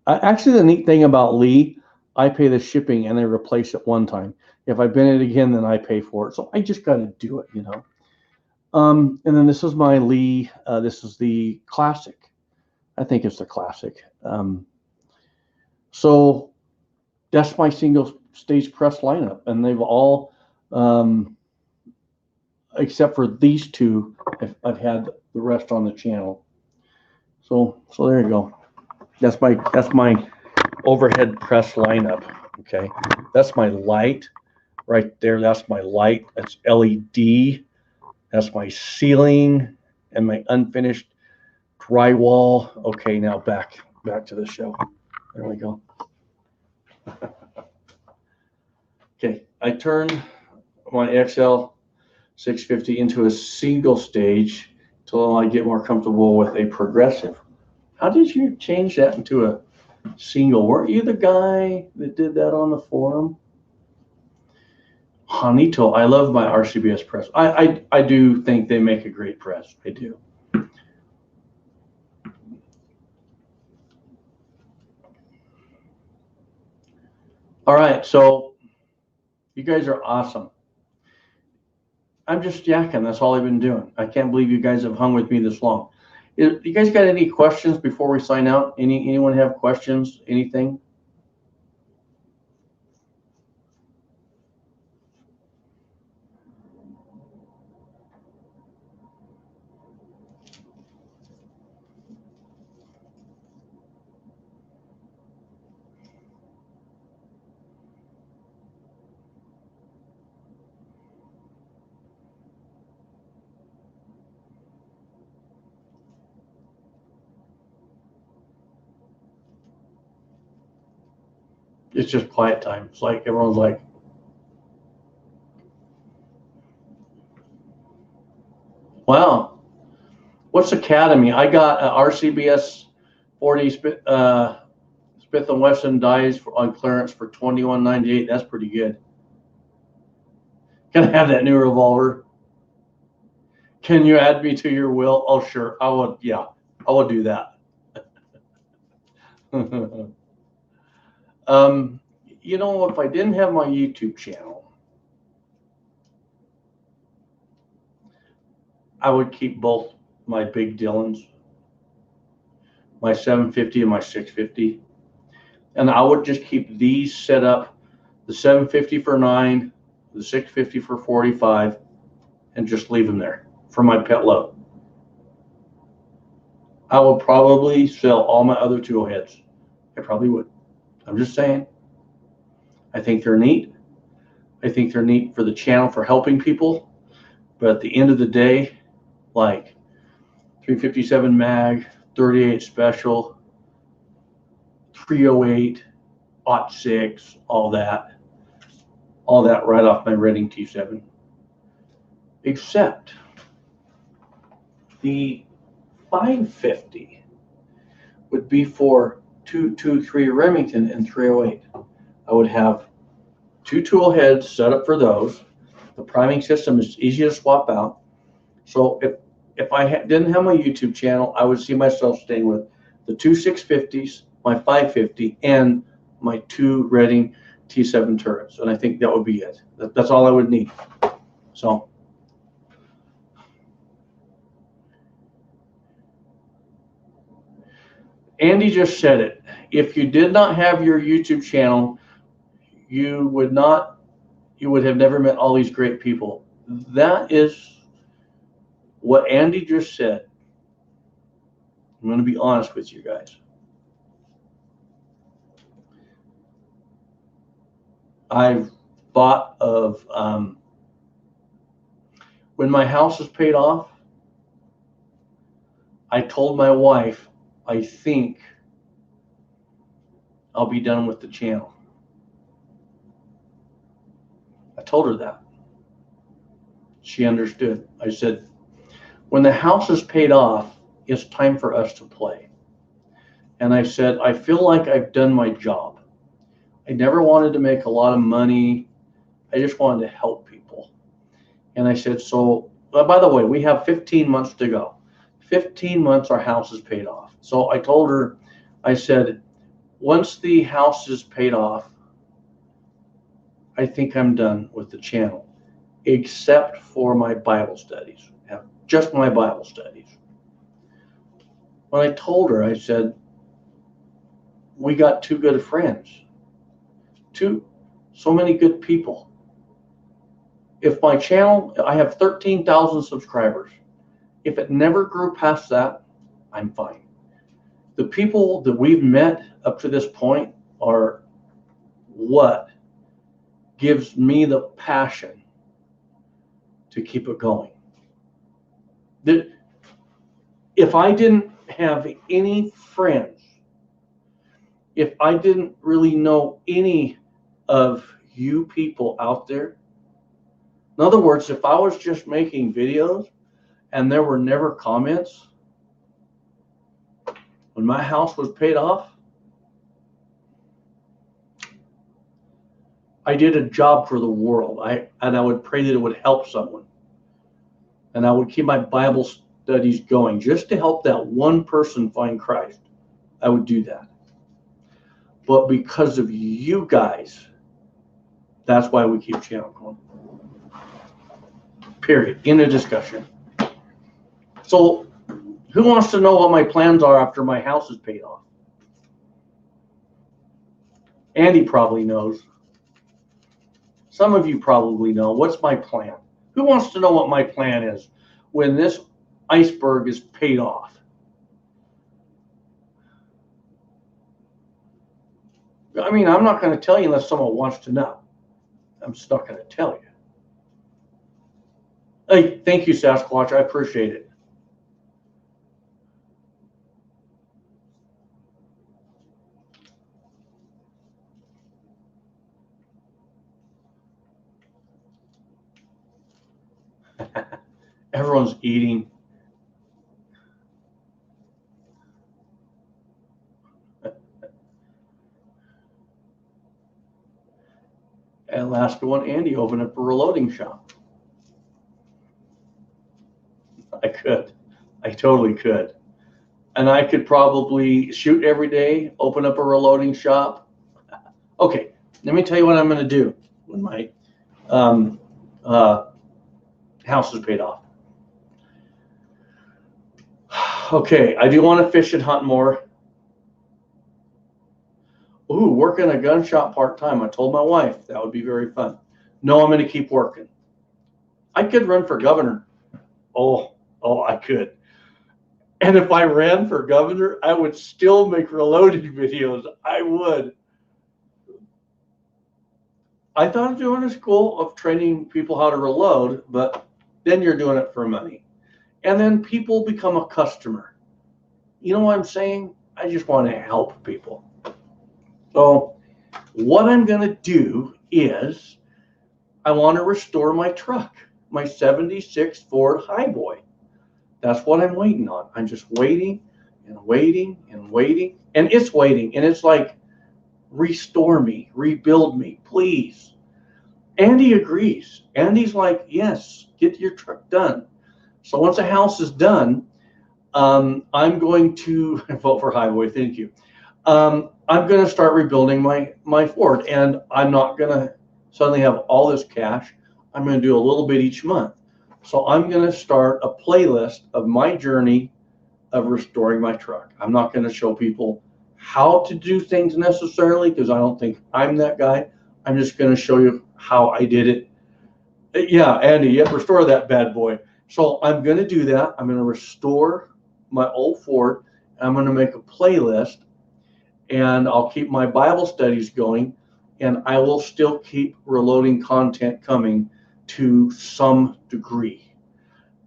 Actually, the neat thing about Lee, I pay the shipping and they replace it one time. If I bend it again, then I pay for it. So I just got to do it, And then this is my Lee. This is the classic. I think it's the classic. So that's my single stage press lineup, and they've all, except for these two, I've had the rest on the channel. So there you go. That's my overhead press lineup. Okay, that's my light right there. That's my light. That's LED. That's my ceiling and my unfinished drywall. Okay, now back to the show. There we go. Okay, I turned my XL 650 into a single stage until I get more comfortable with a progressive. How did you change that into a single? Weren't you the guy that did that on the forum? Hanito, I love my RCBS press. I do think they make a great press. I do. All right, so you guys are awesome. I'm just yakking. That's all I've been doing. I can't believe you guys have hung with me this long. You guys got any questions before we sign out? Anyone have questions? Anything? It's just quiet time. It's like everyone's like, wow, what's Academy? I got RCBS 40 Smith & Wesson dies on clearance for $21.98. That's pretty good. Can I have that new revolver? Can you add me to your will? Oh, sure. I would. Yeah, I would do that. You know, if I didn't have my YouTube channel, I would keep both my big Dillons, my 750 and my 650. And I would just keep these set up, the 750 for 9, the 650 for 45, and just leave them there for my pet load. I would probably sell all my other tool heads. I probably would. I'm just saying. I think they're neat. I think they're neat for the channel for helping people. But at the end of the day, like 357 mag, 38 special, 308, .6, all that right off my Redding T7. Except the 550 would be for 223 Remington and 308. I would have 2 tool heads set up for those. The priming system is easy to swap out. So if I didn't have my YouTube channel, I would see myself staying with the 2 650s, my 550, and my 2 Redding T7 turrets. And I think that would be it. That's all I would need. So Andy just said it. If you did not have your YouTube channel, you would have never met all these great people. That is what Andy just said. I'm going to be honest with you guys. I've thought of when my house is paid off, I told my wife, I think I'll be done with the channel. I told her that. She understood. I said, when the house is paid off, it's time for us to play. And I said, I feel like I've done my job. I never wanted to make a lot of money. I just wanted to help people. And I said, so, by the way, we have 15 months to go. 15 months our house is paid off. So I told her, I said, once the house is paid off, I think I'm done with the channel, except for my Bible studies. I have just my Bible studies. When I told her, I said, we got two good friends, so many good people. If my channel, I have 13,000 subscribers. If it never grew past that, I'm fine. The people that we've met up to this point are what gives me the passion to keep it going. If I didn't have any friends, if I didn't really know any of you people out there, in other words, if I was just making videos and there were never comments, when my house was paid off, I did a job for the world. And I would pray that it would help someone. And I would keep my Bible studies going just to help that one person find Christ. I would do that. But because of you guys, that's why we keep channel going. Period. In a discussion. So who wants to know what my plans are after my house is paid off? Andy probably knows. Some of you probably know. What's my plan? Who wants to know what my plan is when this iceberg is paid off? I mean, I'm not going to tell you unless someone wants to know. I'm just not going to tell you. Hey, thank you, Sasquatch. I appreciate it. Everyone's eating. Alaska one, Andy opened up a reloading shop. I could. I totally could. And I could probably shoot every day, open up a reloading shop. Okay, let me tell you what I'm going to do when my house is paid off. Okay, I do want to fish and hunt more. Ooh, working a gun shop part-time. I told my wife that would be very fun. No, I'm going to keep working. I could run for governor. Oh, I could. And if I ran for governor, I would still make reloading videos. I would. I thought of doing a school of training people how to reload, but then you're doing it for money. And then people become a customer. You know what I'm saying? I just want to help people. So what I'm going to do is I want to restore my truck, my 76 Ford Highboy. That's what I'm waiting on. I'm just waiting and waiting and waiting. And it's waiting. And it's like, restore me, rebuild me, please. Andy agrees. Andy's like, yes, get your truck done. So once the house is done, I'm going to vote for Highway. Thank you. I'm going to start rebuilding my Ford, and I'm not going to suddenly have all this cash. I'm going to do a little bit each month. So I'm going to start a playlist of my journey of restoring my truck. I'm not going to show people how to do things necessarily because I don't think I'm that guy. I'm just going to show you how I did it. Yeah, Andy, you have to restore that bad boy. So I'm going to do that. I'm going to restore my old Ford. I'm going to make a playlist, and I'll keep my Bible studies going, and I will still keep reloading content coming to some degree.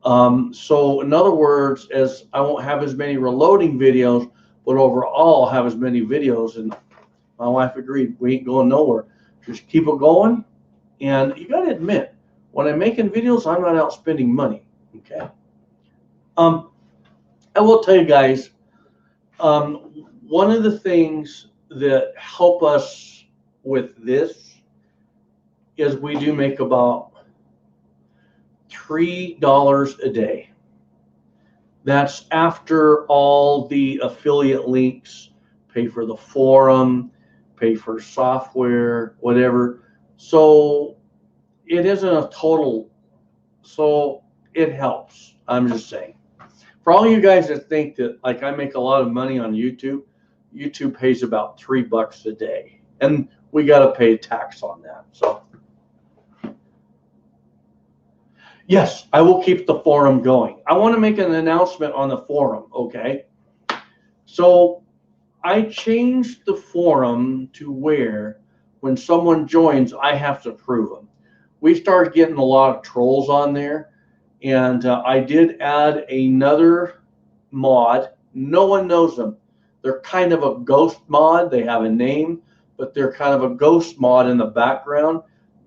So in other words, as I won't have as many reloading videos, but overall I'll have as many videos. And my wife agreed, we ain't going nowhere. Just keep it going. And you got to admit, when I'm making videos, I'm not out spending money. Okay. I will tell you guys, one of the things that help us with this is we do make about $3 a day. That's after all the affiliate links, pay for the forum, pay for software, whatever. So it isn't a total, so it helps. I'm just saying. For all you guys that think that like I make a lot of money on YouTube, YouTube pays about $3 a day, and we got to pay tax on that. So yes, I will keep the forum going. I want to make an announcement on the forum. Okay, so I changed the forum to where when someone joins, I have to prove them. We started getting a lot of trolls on there, and I did add another mod. No one knows them. They're kind of a ghost mod. They have a name, but they're kind of a ghost mod in the background.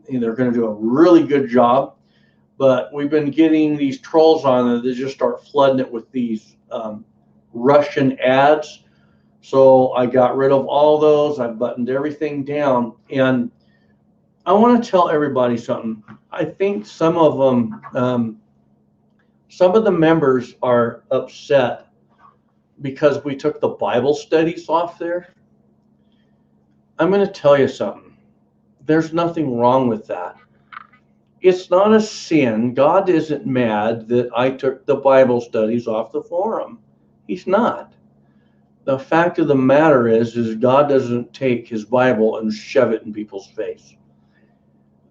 And they're going to do a really good job. But we've been getting these trolls on there that just start flooding it with these Russian ads. So I got rid of all those. I buttoned everything down. And I want to tell everybody something. I think some of them, some of the members are upset because we took the Bible studies off there. I'm going to tell you something. There's nothing wrong with that. It's not a sin. God isn't mad that I took the Bible studies off the forum. He's not. The fact of the matter is God doesn't take his Bible and shove it in people's face.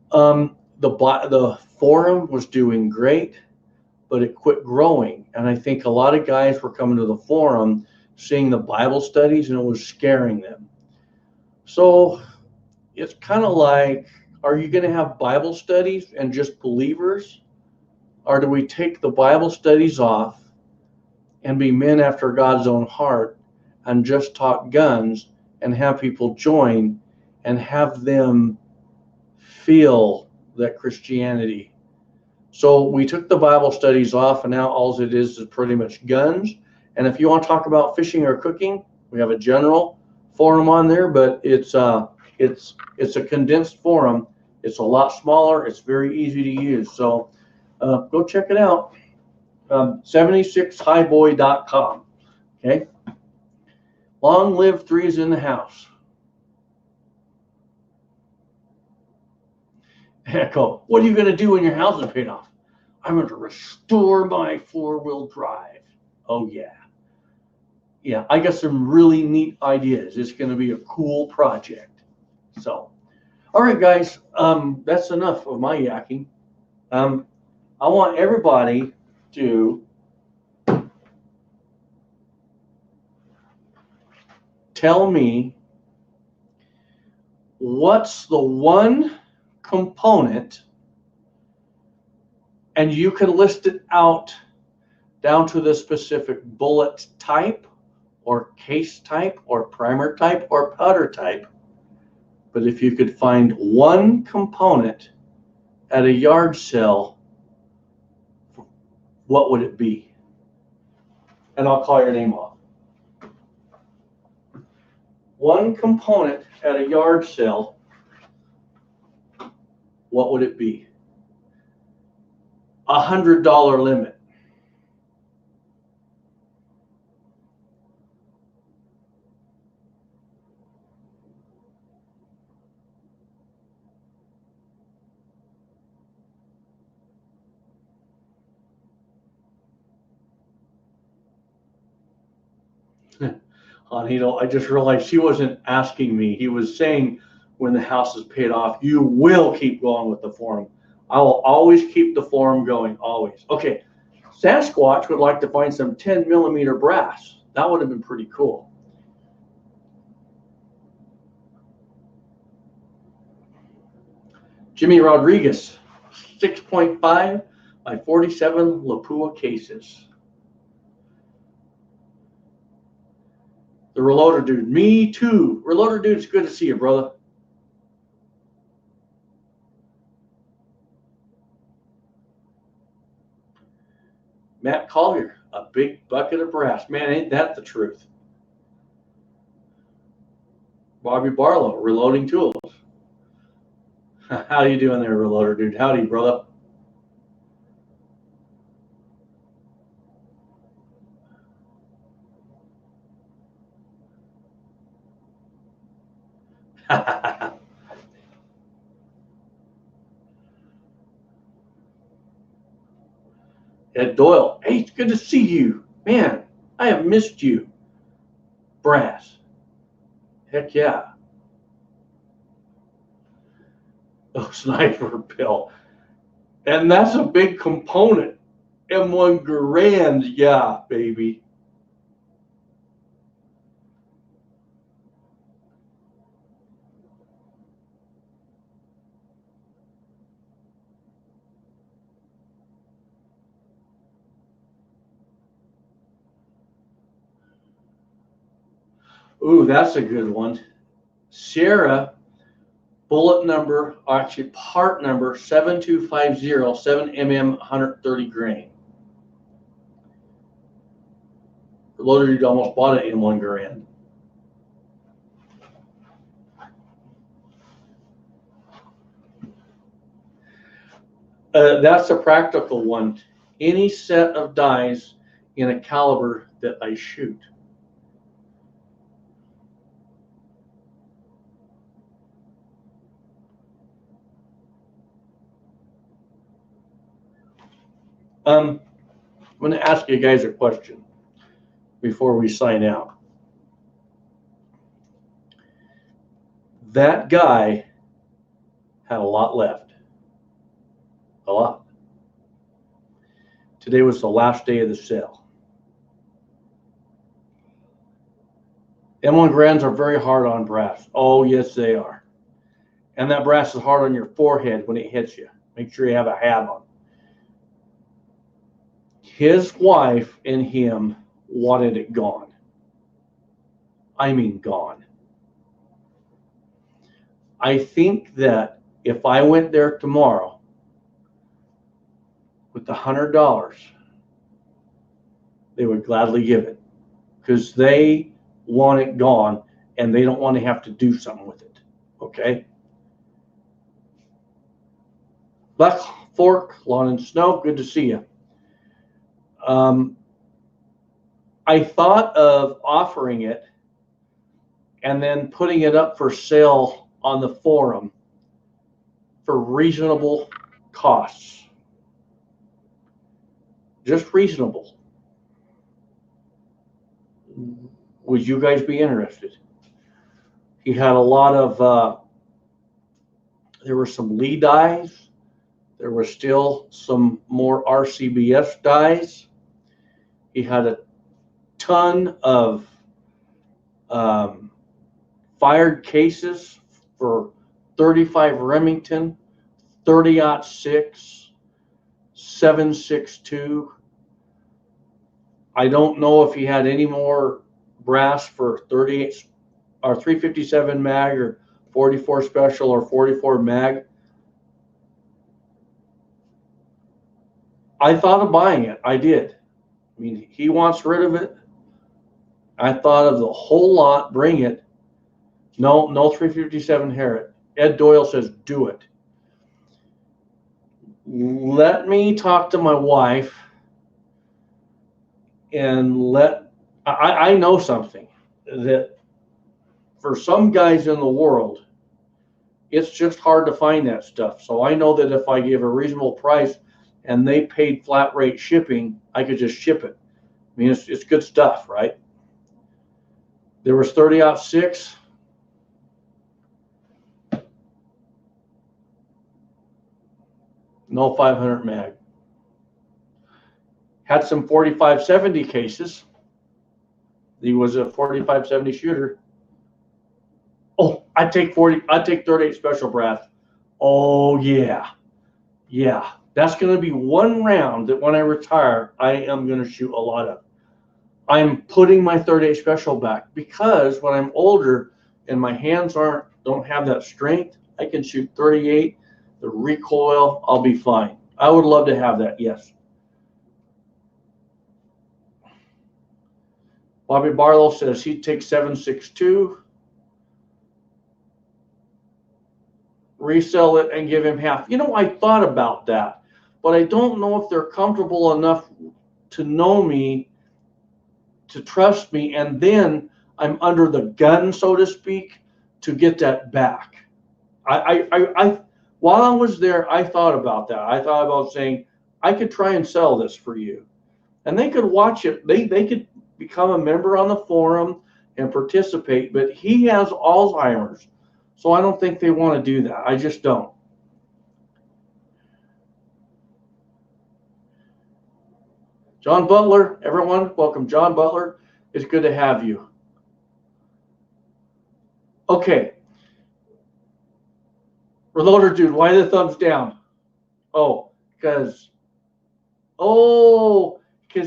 The forum was doing great, but it quit growing. And I think a lot of guys were coming to the forum, seeing the Bible studies, and it was scaring them. So it's kind of like, are you going to have Bible studies and just believers? Or do we take the Bible studies off and be men after God's own heart and just talk guns and have people join and have them feel that Christianity? So we took the Bible studies off, and now all it is pretty much guns. And if you want to talk about fishing or cooking, we have a general forum on there, but it's a condensed forum. It's a lot smaller. It's very easy to use. So go check it out. 76highboy.com. Okay. Long live threes in the house. Echo, what are you going to do when your house is paid off? I'm going to restore my 4-wheel drive. Oh, yeah. Yeah, I got some really neat ideas. It's going to be a cool project. So, all right, guys, that's enough of my yakking. I want everybody to tell me what's the one component, and you can list it out down to the specific bullet type or case type or primer type or powder type. But if you could find one component at a yard sale, what would it be? And I'll call your name off. One component at a yard sale, what would it be? $100 limit. Juanito, I just realized he wasn't asking me. He was saying when the house is paid off, you will keep going with the forum. I will always keep the forum going, always. Okay, Sasquatch would like to find some 10 millimeter brass. That would have been pretty cool. Jimmy Rodriguez, 6.5 by 47 Lapua cases. The Reloader Dude, me too. Reloader Dude, it's good to see you, brother. Matt Collier, a big bucket of brass. Man, ain't that the truth? Bobby Barlow, Reloading Tools. How you doing there, Reloader Dude? Howdy, brother. Ed Doyle, hey, it's good to see you. Man, I have missed you. Brass. Heck yeah. Oh, Sniper Bill. And that's a big component. M1 Garand, yeah, baby. Ooh, that's a good one. Sierra, bullet number, actually part number 7250, 7mm, 130 grain. The loader dude almost bought it in M1 Garand. That's a practical one. Any set of dies in a caliber that I shoot. I'm going to ask you guys a question before we sign out. That guy had a lot left. A lot. Today was the last day of the sale. M1 Grands are very hard on brass. Oh, yes, they are. And that brass is hard on your forehead when it hits you. Make sure you have a hat on. His wife and him wanted it gone. I mean gone. I think that if I went there tomorrow with the $100, they would gladly give it because they want it gone and they don't want to have to do something with it. Okay? Black Fork, Lawn and Snow, good to see you. I thought of offering it and then putting it up for sale on the forum for reasonable costs. Just reasonable. Would you guys be interested? He had a lot of, there were some Lee dies. There were still some more RCBS dies. He had a ton of fired cases for 35 Remington, 30-06, 7.62. I don't know if he had any more brass for 38 or 357 mag or 44 special or 44 mag. I thought of buying it. I did. I mean, he wants rid of it. I thought of the whole lot, bring it. No 357 Harriet. Ed Doyle says, do it. Let me talk to my wife and I know something that for some guys in the world, it's just hard to find that stuff. So I know that if I give a reasonable price and they paid flat rate shipping, I could just ship it. I mean, it's good stuff, right? There was 30-06. No 500 mag. Had some 4570 cases. He was a 4570 shooter. Oh, I'd take 38 special brass. Oh yeah. Yeah. That's going to be one round that when I retire, I am going to shoot a lot of. I'm putting my 38 special back because when I'm older and my hands don't have that strength, I can shoot 38. The recoil, I'll be fine. I would love to have that, yes. Bobby Barlow says he'd take 7.62, resell it, and give him half. You know, I thought about that, but I don't know if they're comfortable enough to know me, to trust me, and then I'm under the gun, so to speak, to get that back. While I was there, I thought about that. I thought about saying, I could try and sell this for you. And they could watch it. They could become a member on the forum and participate, but he has Alzheimer's. So I don't think they want to do that. I just don't. John Butler, everyone, welcome. John Butler, it's good to have you. Okay. Reloader dude, why the thumbs down? Oh, because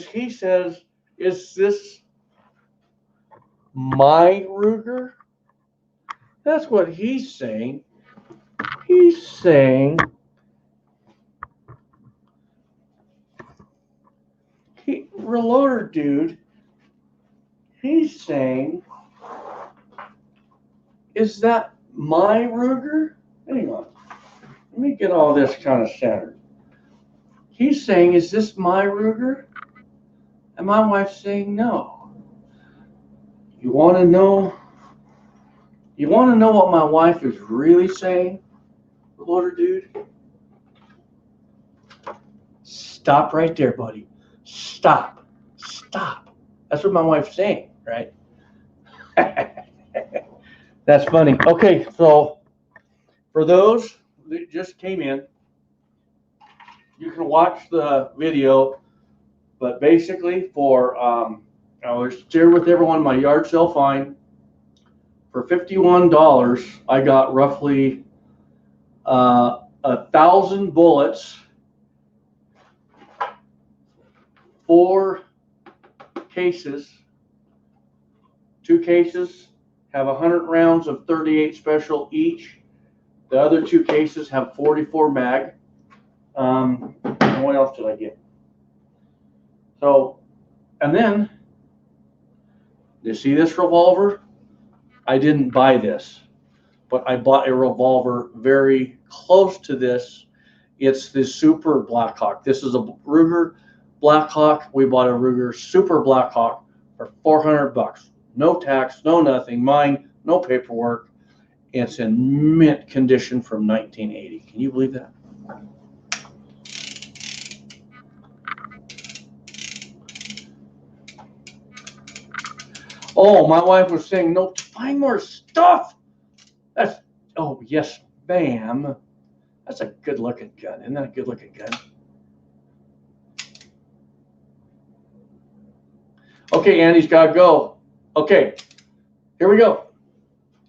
he says, is this my Ruger? That's what he's saying. He's saying Reloader dude, he's saying, is that my Ruger? Hang on. Let me get all this kind of centered. He's saying, is this my Ruger? And my wife's saying no. You want to know? You want to know what my wife is really saying, Reloader dude? Stop right there, buddy. Stop. Stop. That's what my wife's saying, right? That's funny. Okay, so for those that just came in, you can watch the video, but basically for, I was shared with everyone my yard sale find. For $51, I got roughly 1,000 bullets, 4 cases. 2 cases have 100 rounds of 38 special each. The other 2 cases have 44 mag. And what else did I get? So, and then, you see this revolver? I didn't buy this, but I bought a revolver very close to this. It's the Super Blackhawk. This is a Ruger Blackhawk. We bought a Ruger Super Blackhawk for $400. No tax, no nothing. Mine, no paperwork. It's in mint condition from 1980. Can you believe that? Oh, my wife was saying, no, find more stuff. That's, oh, yes, ma'am. That's a good looking gun. Isn't that a good looking gun? Okay, Andy's got to go. Okay, here we go.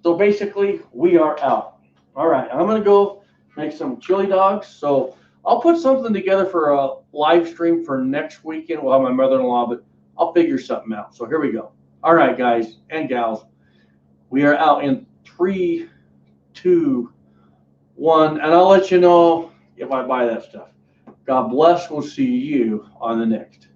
So basically, we are out. All right, I'm going to go make some chili dogs. So I'll put something together for a live stream for next weekend. We'll have my mother-in-law, but I'll figure something out. So here we go. All right, guys and gals, we are out in 3, 2, 1, and I'll let you know if I buy that stuff. God bless. We'll see you on the next.